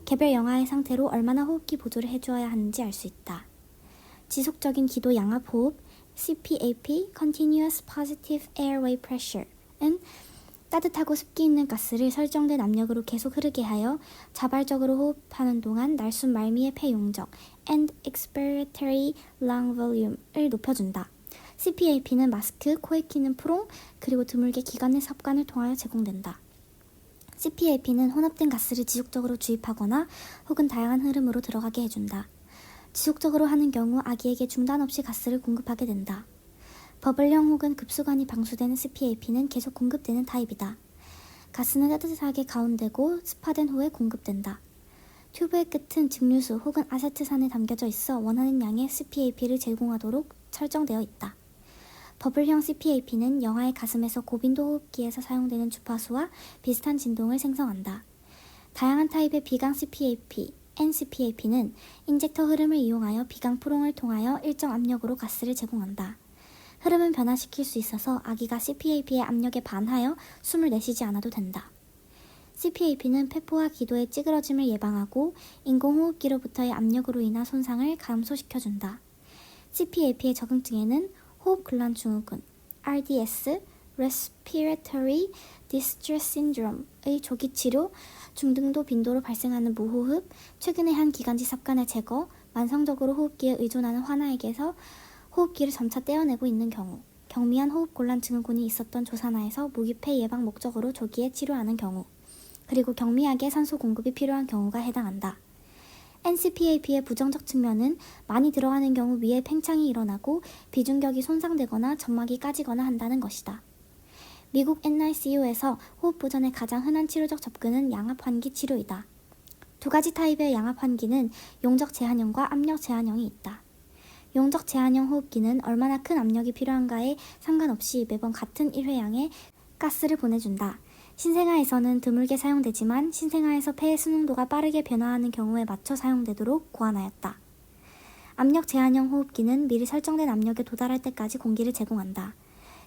개별 영하의 상태로 얼마나 호흡기 보조를 해주어야 하는지 알 수 있다. 지속적인 기도 양압 호흡 CPAP (Continuous Positive Airway Pressure)은 따뜻하고 습기 있는 가스를 설정된 압력으로 계속 흐르게 하여 자발적으로 호흡하는 동안 날숨 말미의 폐 용적 (and expiratory lung volume)을 높여준다. CPAP는 마스크, 코에 끼는 프롱, 그리고 드물게 기관 내 삽관을 통하여 제공된다. CPAP는 혼합된 가스를 지속적으로 주입하거나 혹은 다양한 흐름으로 들어가게 해준다. 지속적으로 하는 경우 아기에게 중단 없이 가스를 공급하게 된다. 버블형 혹은 급수관이 방수되는 CPAP는 계속 공급되는 타입이다. 가스는 따뜻하게 가온되고 습화된 후에 공급된다. 튜브의 끝은 증류수 혹은 아세트산에 담겨져 있어 원하는 양의 CPAP를 제공하도록 설정되어 있다. 버블형 CPAP는 영아의 가슴에서 고빈도 호흡기에서 사용되는 주파수와 비슷한 진동을 생성한다. 다양한 타입의 비강 CPAP, NCPAP는 인젝터 흐름을 이용하여 비강 프롱을 통하여 일정 압력으로 가스를 제공한다. 흐름은 변화시킬 수 있어서 아기가 CPAP의 압력에 반하여 숨을 내쉬지 않아도 된다. CPAP는 폐포와 기도의 찌그러짐을 예방하고 인공호흡기로부터의 압력으로 인한 손상을 감소시켜준다. CPAP의 적응증에는 호흡곤란 증후군, RDS, Respiratory Distress Syndrome의 조기 치료, 중등도 빈도로 발생하는 무호흡, 최근에 한 기관지 삽관의 제거, 만성적으로 호흡기에 의존하는 환아에게서 호흡기를 점차 떼어내고 있는 경우, 경미한 호흡곤란 증후군이 있었던 조산아에서 무기폐 예방 목적으로 조기에 치료하는 경우, 그리고 경미하게 산소 공급이 필요한 경우가 해당한다. NCPAP의 부정적 측면은 많이 들어가는 경우 위에 팽창이 일어나고 비중격이 손상되거나 점막이 까지거나 한다는 것이다. 미국 NICU에서 호흡 보전의 가장 흔한 치료적 접근은 양압 환기 치료이다. 두 가지 타입의 양압 환기는 용적 제한형과 압력 제한형이 있다. 용적 제한형 호흡기는 얼마나 큰 압력이 필요한가에 상관없이 매번 같은 일회량의 가스를 보내준다. 신생아에서는 드물게 사용되지만 신생아에서 폐의 순응도가 빠르게 변화하는 경우에 맞춰 사용되도록 고안하였다. 압력 제한형 호흡기는 미리 설정된 압력에 도달할 때까지 공기를 제공한다.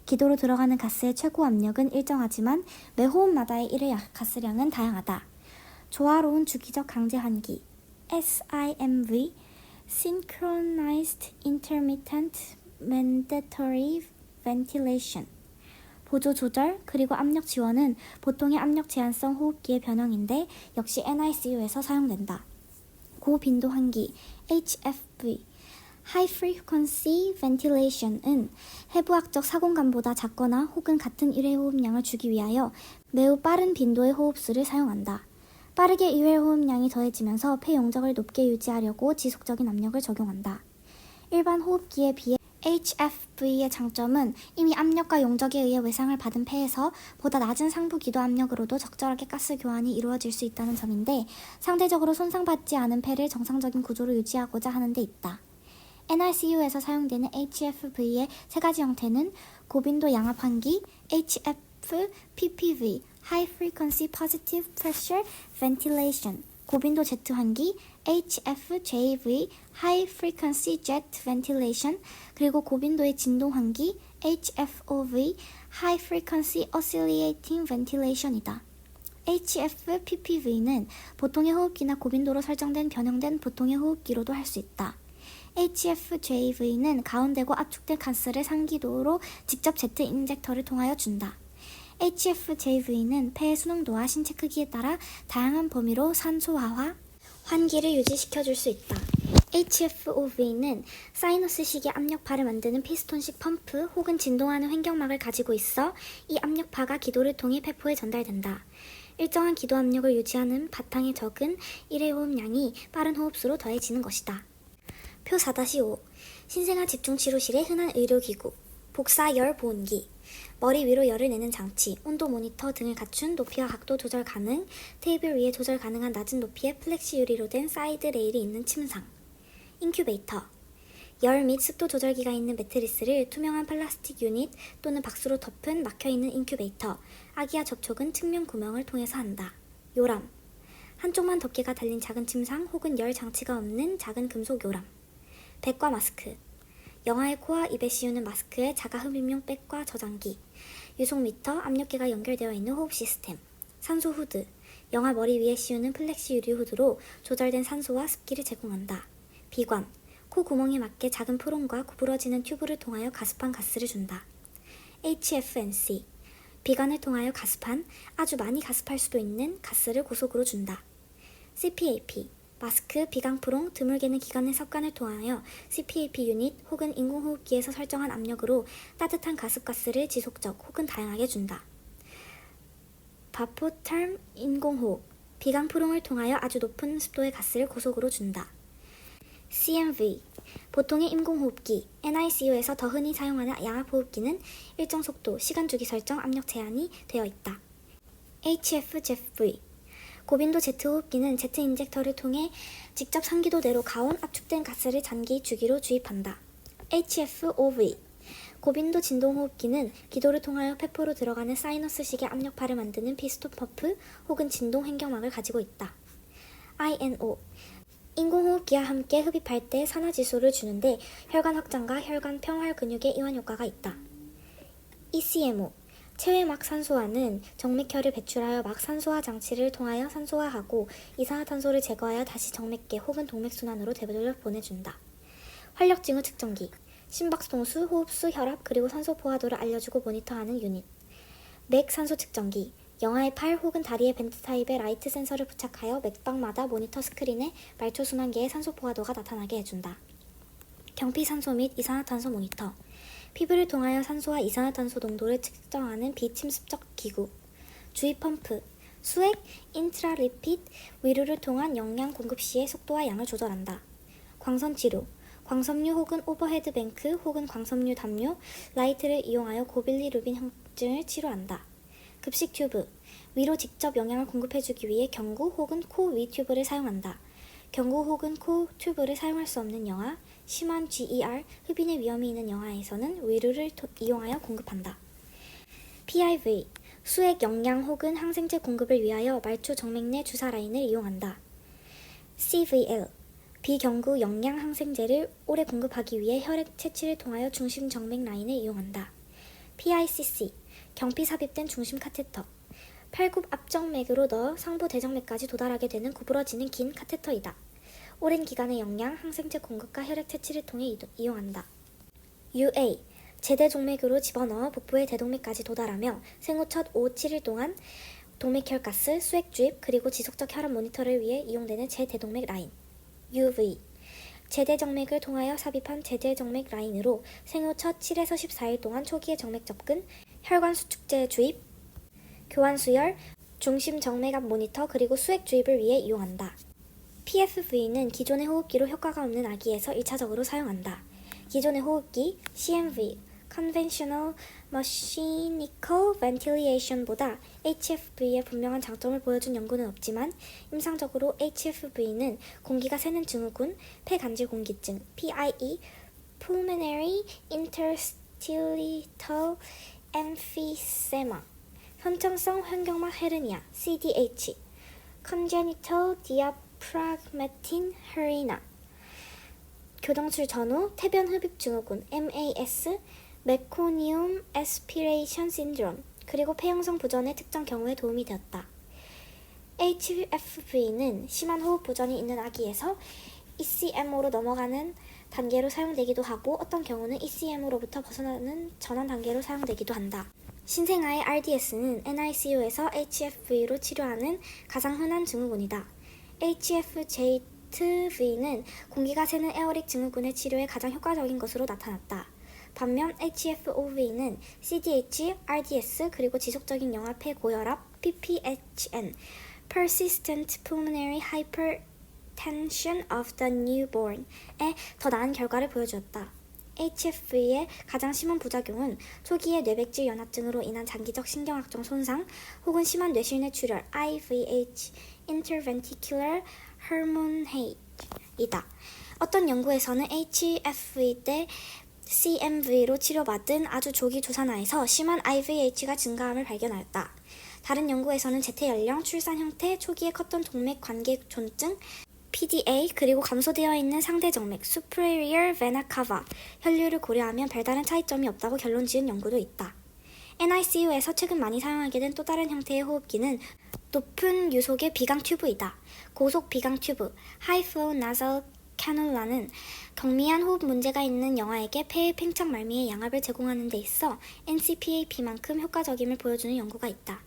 기도로 들어가는 가스의 최고 압력은 일정하지만 매 호흡마다의 일회 가스량은 다양하다. 조화로운 주기적 강제 환기 SIMV Synchronized Intermittent Mandatory Ventilation 보조 조절 그리고 압력 지원은 보통의 압력 제한성 호흡기의 변형인데 역시 NICU에서 사용된다. 고빈도 환기 HFV High Frequency Ventilation은 해부학적 사공간보다 작거나 혹은 같은 일회 호흡량을 주기 위하여 매우 빠른 빈도의 호흡수를 사용한다. 빠르게 일회 호흡량이 더해지면서 폐 용적을 높게 유지하려고 지속적인 압력을 적용한다. 일반 호흡기에 비해 HFV의 장점은 이미 압력과 용적에 의해 외상을 받은 폐에서 보다 낮은 상부 기도 압력으로도 적절하게 가스 교환이 이루어질 수 있다는 점인데 상대적으로 손상받지 않은 폐를 정상적인 구조로 유지하고자 하는 데 있다. NICU에서 사용되는 HFV의 세 가지 형태는 고빈도 양압 환기, HFPPV, High Frequency Positive Pressure Ventilation, 고빈도 제트 환기, HFJV, High Frequency Jet Ventilation, 그리고 고빈도의 진동 환기, HFOV, High Frequency Oscillating Ventilation이다. HFPPV는 보통의 호흡기나 고빈도로 설정된 변형된 보통의 호흡기로도 할 수 있다. HFJV는 가운데고 압축된 가스를 상기도로 직접 제트 인젝터를 통하여 준다. HFJV는 폐의 순응도와 신체 크기에 따라 다양한 범위로 산소화와 환기를 유지시켜줄 수 있다. HFOV는 사이너스식의 압력파를 만드는 피스톤식 펌프 혹은 진동하는 횡격막을 가지고 있어 이 압력파가 기도를 통해 폐포에 전달된다. 일정한 기도 압력을 유지하는 바탕의 적은 일회 호흡량이 빠른 호흡수로 더해지는 것이다. 표 4-5 신생아 집중치료실의 흔한 의료기구 복사 열 보온기 머리 위로 열을 내는 장치, 온도 모니터 등을 갖춘 높이와 각도 조절 가능, 테이블 위에 조절 가능한 낮은 높이의 플렉시 유리로 된 사이드 레일이 있는 침상, 인큐베이터, 열 및 습도 조절기가 있는 매트리스를 투명한 플라스틱 유닛 또는 박스로 덮은 막혀있는 인큐베이터, 아기와 접촉은 측면 구멍을 통해서 한다. 요람, 한쪽만 덮개가 달린 작은 침상 혹은 열 장치가 없는 작은 금속 요람, 백과 마스크, 영아의 코와 입에 씌우는 마스크의 자가 흡입용 백과 저장기, 유속 미터, 압력계가 연결되어 있는 호흡 시스템, 산소 후드, 영아 머리 위에 씌우는 플렉시 유리 후드로 조절된 산소와 습기를 제공한다. 비관, 코 구멍에 맞게 작은 프롱과 구부러지는 튜브를 통하여 가습한 가스를 준다. HFNC, 비관을 통하여 가습한, 아주 많이 가습할 수도 있는 가스를 고속으로 준다. CPAP, 마스크, 비강 프롱, 드물게는 기관의 섭관을 통하여 CPAP 유닛 혹은 인공호흡기에서 설정한 압력으로 따뜻한 가습가스를 지속적 혹은 다양하게 준다. 바포텀 인공호흡, 비강 프롱을 통하여 아주 높은 습도의 가스를 고속으로 준다. CMV, 보통의 인공호흡기, NICU에서 더 흔히 사용하는 양압호흡기는 일정 속도, 시간주기 설정, 압력 제한이 되어 있다. HFJV, 고빈도 제트 호흡기는 제트 인젝터를 통해 직접 상기도내로 가온 압축된 가스를 장기 주기로 주입한다. HFOV, 고빈도 진동호흡기는 기도를 통하여 폐포로 들어가는 사이너스식의 압력파를 만드는 피스톤 펌프 혹은 진동 횡격막을 가지고 있다. INO 인공호흡기와 함께 흡입할 때 산화질소를 주는데 혈관 확장과 혈관 평활 근육의 이완 효과가 있다. ECMO 체외막 산소화는 정맥혈을 배출하여 막 산소화 장치를 통하여 산소화하고 이산화탄소를 제거하여 다시 정맥계 혹은 동맥순환으로 되돌려 보내준다. 활력징후 측정기 심박동수, 호흡수, 혈압, 그리고 산소 포화도를 알려주고 모니터하는 유닛. 맥 산소 측정기 영하의 팔 혹은 다리에 밴드 타입의 라이트 센서를 부착하여 맥박마다 모니터 스크린에 말초 순환계의 산소 포화도가 나타나게 해준다. 경피 산소 및 이산화탄소 모니터 피부를 통하여 산소와 이산화탄소 농도를 측정하는 비침습적 기구. 주입 펌프 수액, 인트라리핏, 위로를 통한 영양 공급 시의 속도와 양을 조절한다. 광선 치료 광섬유 혹은 오버헤드 뱅크 혹은 광섬유 담요, 라이트를 이용하여 고빌리루빈 협증을 치료한다. 급식 튜브 위로 직접 영양을 공급해주기 위해 경구 혹은 코 위 튜브를 사용한다. 경구 혹은 코 튜브를 사용할 수 없는 영아, 심한 GER, 흡인의 위험이 있는 영아에서는 위로를 이용하여 공급한다. PIV 수액 영양 혹은 항생제 공급을 위하여 말초 정맥 내 주사 라인을 이용한다. CVL 비경구 영양 항생제를 오래 공급하기 위해 혈액 채취를 통하여 중심 정맥 라인을 이용한다. PICC 경피 삽입된 중심 카테터 팔굽 앞정맥으로 넣어 상부 대정맥까지 도달하게 되는 구부러지는 긴 카테터이다. 오랜 기간의 영양 항생제 공급과 혈액 채취를 통해 이용한다. UA 제대 종맥으로 집어넣어 복부의 대동맥까지 도달하며 생후 첫 5, 7일 동안 동맥혈 가스, 수액 주입, 그리고 지속적 혈압 모니터를 위해 이용되는 제대동맥 라인. UV 제대정맥을 통하여 삽입한 제대정맥 라인으로 생후 첫 7에서 14일 동안 초기의 정맥 접근, 혈관 수축제 주입, 교환 수혈, 중심 정맥압 모니터 그리고 수액 주입을 위해 이용한다. PFV는 기존의 호흡기로 효과가 없는 아기에서 1차적으로 사용한다. 기존의 호흡기 CMV Conventional Mechanical Ventilation보다 HFV의 분명한 장점을 보여준 연구는 없지만 임상적으로 HFV는 공기가 새는 증후군, 폐간질 공기증 PIE Pulmonary Interstitial Emphysema 현장성 환경막 헤르니아 CDH Congenital Diaphragmatic Hernia 교동술 전후 태변 흡입 증후군 MAS 메코니움 에스피레이션 신드롬 그리고 폐형성 부전의 특정 경우에 도움이 되었다. HFV는 심한 호흡 부전이 있는 아기에서 ECMO로 넘어가는 단계로 사용되기도 하고 어떤 경우는 ECMO로부터 벗어나는 전환 단계로 사용되기도 한다. 신생아의 RDS는 NICU에서 HFV로 치료하는 가장 흔한 증후군이다. HFJV는 공기가 새는 에어릭 증후군의 치료에 가장 효과적인 것으로 나타났다. 반면 HFOV는 CDH, RDS 그리고 지속적인 영아 폐고혈압 PPHN Persistent Pulmonary Hypertension of the Newborn에 더 나은 결과를 보여주었다. HFV의 가장 심한 부작용은 초기의 뇌백질 연화증으로 인한 장기적 신경학적 손상 혹은 심한 뇌실내 출혈 IVH Interventricular Hemorrhage이다. 어떤 연구에서는 HFV 때 CMV로 치료받은 아주 조기 조산아에서 심한 IVH가 증가함을 발견하였다. 다른 연구에서는 재태연령, 출산 형태, 초기에 컸던 동맥 관계 존증, PDA 그리고 감소되어 있는 상대 정맥 Superior Vena Cava 혈류를 고려하면 별다른 차이점이 없다고 결론 지은 연구도 있다. NICU에서 최근 많이 사용하게 된 또 다른 형태의 호흡기는 높은 유속의 비강 튜브이다. 고속 비강 튜브 High Flow Nasal Cannula는 경미한 호흡 문제가 있는 영아에게 폐의 팽창 말미에 양압을 제공하는 데 있어 NCPAP만큼 효과적임을 보여주는 연구가 있다.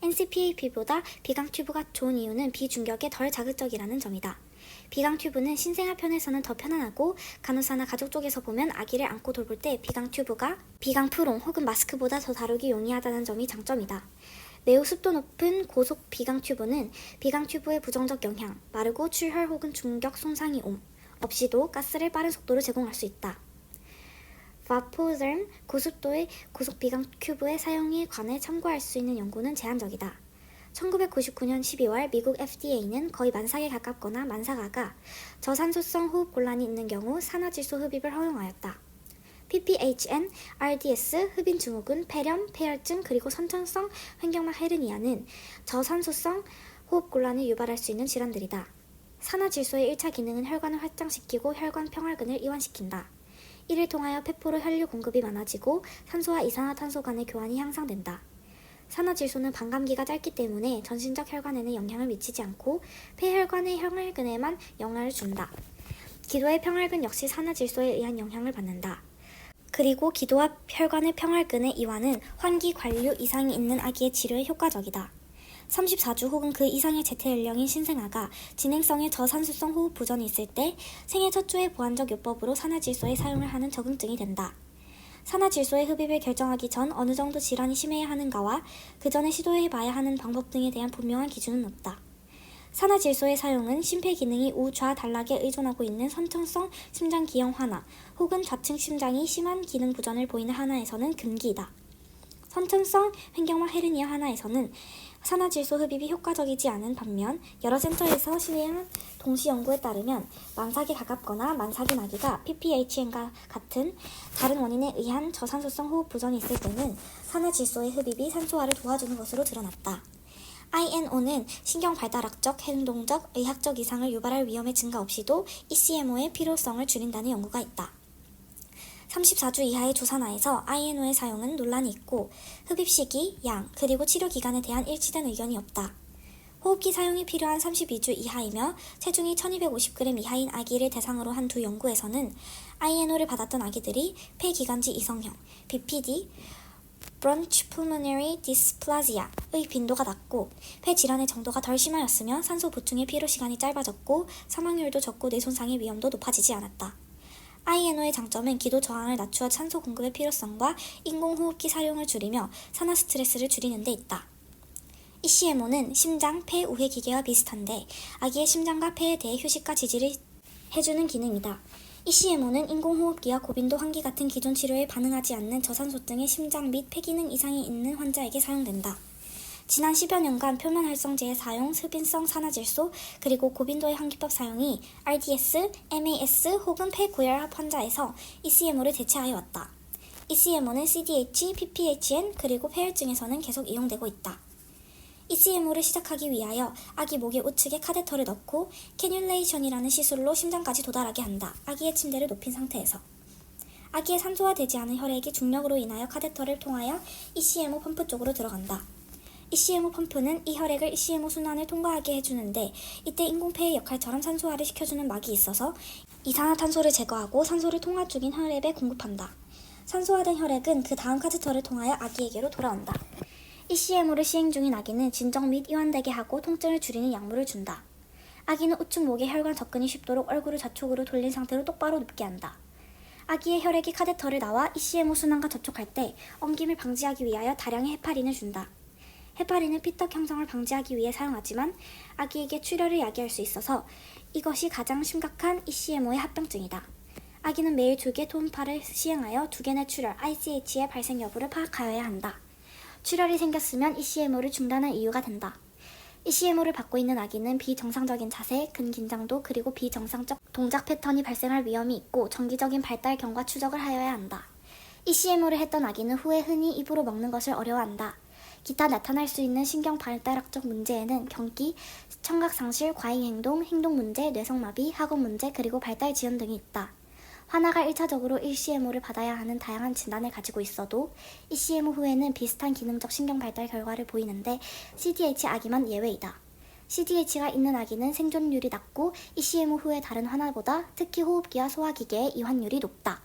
NCPAP보다 비강 튜브가 좋은 이유는 비중격에 덜 자극적이라는 점이다. 비강 튜브는 신생아 편에서는 더 편안하고 간호사나 가족 쪽에서 보면 아기를 안고 돌볼 때 비강 튜브가 비강 프롱 혹은 마스크보다 더 다루기 용이하다는 점이 장점이다. 매우 습도 높은 고속 비강 튜브는 비강 튜브의 부정적 영향, 마르고 출혈 혹은 중격 손상이 없이도 가스를 빠른 속도로 제공할 수 있다. 바포derm 고습도의 고속 비강 튜브의 사용에 관해 참고할 수 있는 연구는 제한적이다. 1999년 12월 미국 FDA는 거의 만삭에 가깝거나 만삭아가 저산소성 호흡 곤란이 있는 경우 산화질소 흡입을 허용하였다. PPHN, RDS, 흡인 증후군, 폐렴, 폐혈증, 그리고 선천성 횡격막 헤르니아는 저산소성 호흡곤란을 유발할 수 있는 질환들이다. 산화질소의 1차 기능은 혈관을 확장시키고 혈관 평활근을 이완시킨다. 이를 통하여 폐포로 혈류 공급이 많아지고 산소와 이산화탄소 간의 교환이 향상된다. 산화질소는 반감기가 짧기 때문에 전신적 혈관에는 영향을 미치지 않고 폐혈관의 평활근에만 영향을 준다. 기도의 평활근 역시 산화질소에 의한 영향을 받는다. 그리고 기도와 혈관의 평활근의 이완은 환기 관류 이상이 있는 아기의 치료에 효과적이다. 34주 혹은 그 이상의 재태 연령인 신생아가 진행성의 저산소성 호흡 부전이 있을 때 생애 첫 주의 보완적 요법으로 산화질소의 사용을 하는 적응증이 된다. 산화질소의 흡입을 결정하기 전 어느 정도 질환이 심해야 하는가와 그 전에 시도해봐야 하는 방법 등에 대한 분명한 기준은 없다. 산화질소의 사용은 심폐기능이 우좌 단락에 의존하고 있는 선천성 심장기형 환아 혹은 좌측 심장이 심한 기능 부전을 보이는 환아에서는 금기이다. 선천성 횡격막 헤르니아 환아에서는 산화질소 흡입이 효과적이지 않은 반면 여러 센터에서 진행한 동시 연구에 따르면 만삭에 가깝거나 만삭인 아기가 PPHN과 같은 다른 원인에 의한 저산소성 호흡 부전이 있을 때는 산화질소의 흡입이 산소화를 도와주는 것으로 드러났다. INO는 신경 발달학적, 행동적, 의학적 이상을 유발할 위험의 증가 없이도 ECMO의 필요성을 줄인다는 연구가 있다. 34주 이하의 조산아에서 INO의 사용은 논란이 있고 흡입 시기, 양, 그리고 치료 기간에 대한 일치된 의견이 없다. 호흡기 사용이 필요한 32주 이하이며 체중이 1250g 이하인 아기를 대상으로 한 두 연구에서는 INO를 받았던 아기들이 폐기관지 이성형, BPD, Bronchopulmonary Dysplasia의 빈도가 낮고 폐 질환의 정도가 덜 심하였으며 산소 보충의 필요 시간이 짧아졌고 사망률도 적고 뇌손상의 위험도 높아지지 않았다. INO의 장점은 기도 저항을 낮추어 산소 공급의 필요성과 인공호흡기 사용을 줄이며 산화 스트레스를 줄이는 데 있다. ECMO는 심장, 폐 우회 기계와 비슷한데 아기의 심장과 폐에 대해 휴식과 지지를 해주는 기능이다. ECMO는 인공호흡기와 고빈도 환기 같은 기존 치료에 반응하지 않는 저산소 등의 심장 및 폐 기능 이상이 있는 환자에게 사용된다. 지난 10여 년간 표면 활성제의 사용, 흡인성 산화질소, 그리고 고빈도의 환기법 사용이 RDS, MAS 혹은 폐고혈압 환자에서 ECMO를 대체하여 왔다. ECMO는 CDH, PPHN, 그리고 폐혈증에서는 계속 이용되고 있다. ECMO를 시작하기 위하여 아기 목의 우측에 카테터를 넣고 캐뉼레이션이라는 시술로 심장까지 도달하게 한다. 아기의 침대를 높인 상태에서. 아기의 산소화되지 않은 혈액이 중력으로 인하여 카테터를 통하여 ECMO 펌프 쪽으로 들어간다. ECMO 펌프는 이 혈액을 ECMO 순환을 통과하게 해주는데 이때 인공폐의 역할처럼 산소화를 시켜주는 막이 있어서 이산화탄소를 제거하고 산소를 통화 중인 혈액에 공급한다. 산소화된 혈액은 그 다음 카테터를 통하여 아기에게로 돌아온다. ECMO를 시행 중인 아기는 진정 및 이완되게 하고 통증을 줄이는 약물을 준다. 아기는 우측 목에 혈관 접근이 쉽도록 얼굴을 좌측으로 돌린 상태로 똑바로 눕게 한다. 아기의 혈액이 카테터를 나와 ECMO 순환과 접촉할 때 엉김을 방지하기 위하여 다량의 헤파린을 준다. 헤파린은 피떡 형성을 방지하기 위해 사용하지만 아기에게 출혈을 야기할 수 있어서 이것이 가장 심각한 ECMO의 합병증이다. 아기는 매일 2개 초음파를 시행하여 2개 내 출혈 ICH의 발생 여부를 파악하여야 한다. 출혈이 생겼으면 ECMO를 중단할 이유가 된다. ECMO를 받고 있는 아기는 비정상적인 자세, 근긴장도 그리고 비정상적 동작 패턴이 발생할 위험이 있고 정기적인 발달 경과 추적을 하여야 한다. ECMO를 했던 아기는 후에 흔히 입으로 먹는 것을 어려워한다. 기타 나타날 수 있는 신경 발달학적 문제에는 경기, 청각 상실, 과잉 행동, 행동 문제, 뇌성마비, 학업 문제, 그리고 발달 지연 등이 있다. 환아가 1차적으로 ECMO를 받아야 하는 다양한 진단을 가지고 있어도 ECMO 후에는 비슷한 기능적 신경 발달 결과를 보이는데 CDH 아기만 예외이다. CDH가 있는 아기는 생존율이 낮고 ECMO 후의 다른 환아보다 특히 호흡기와 소화기계의 이완율이 높다.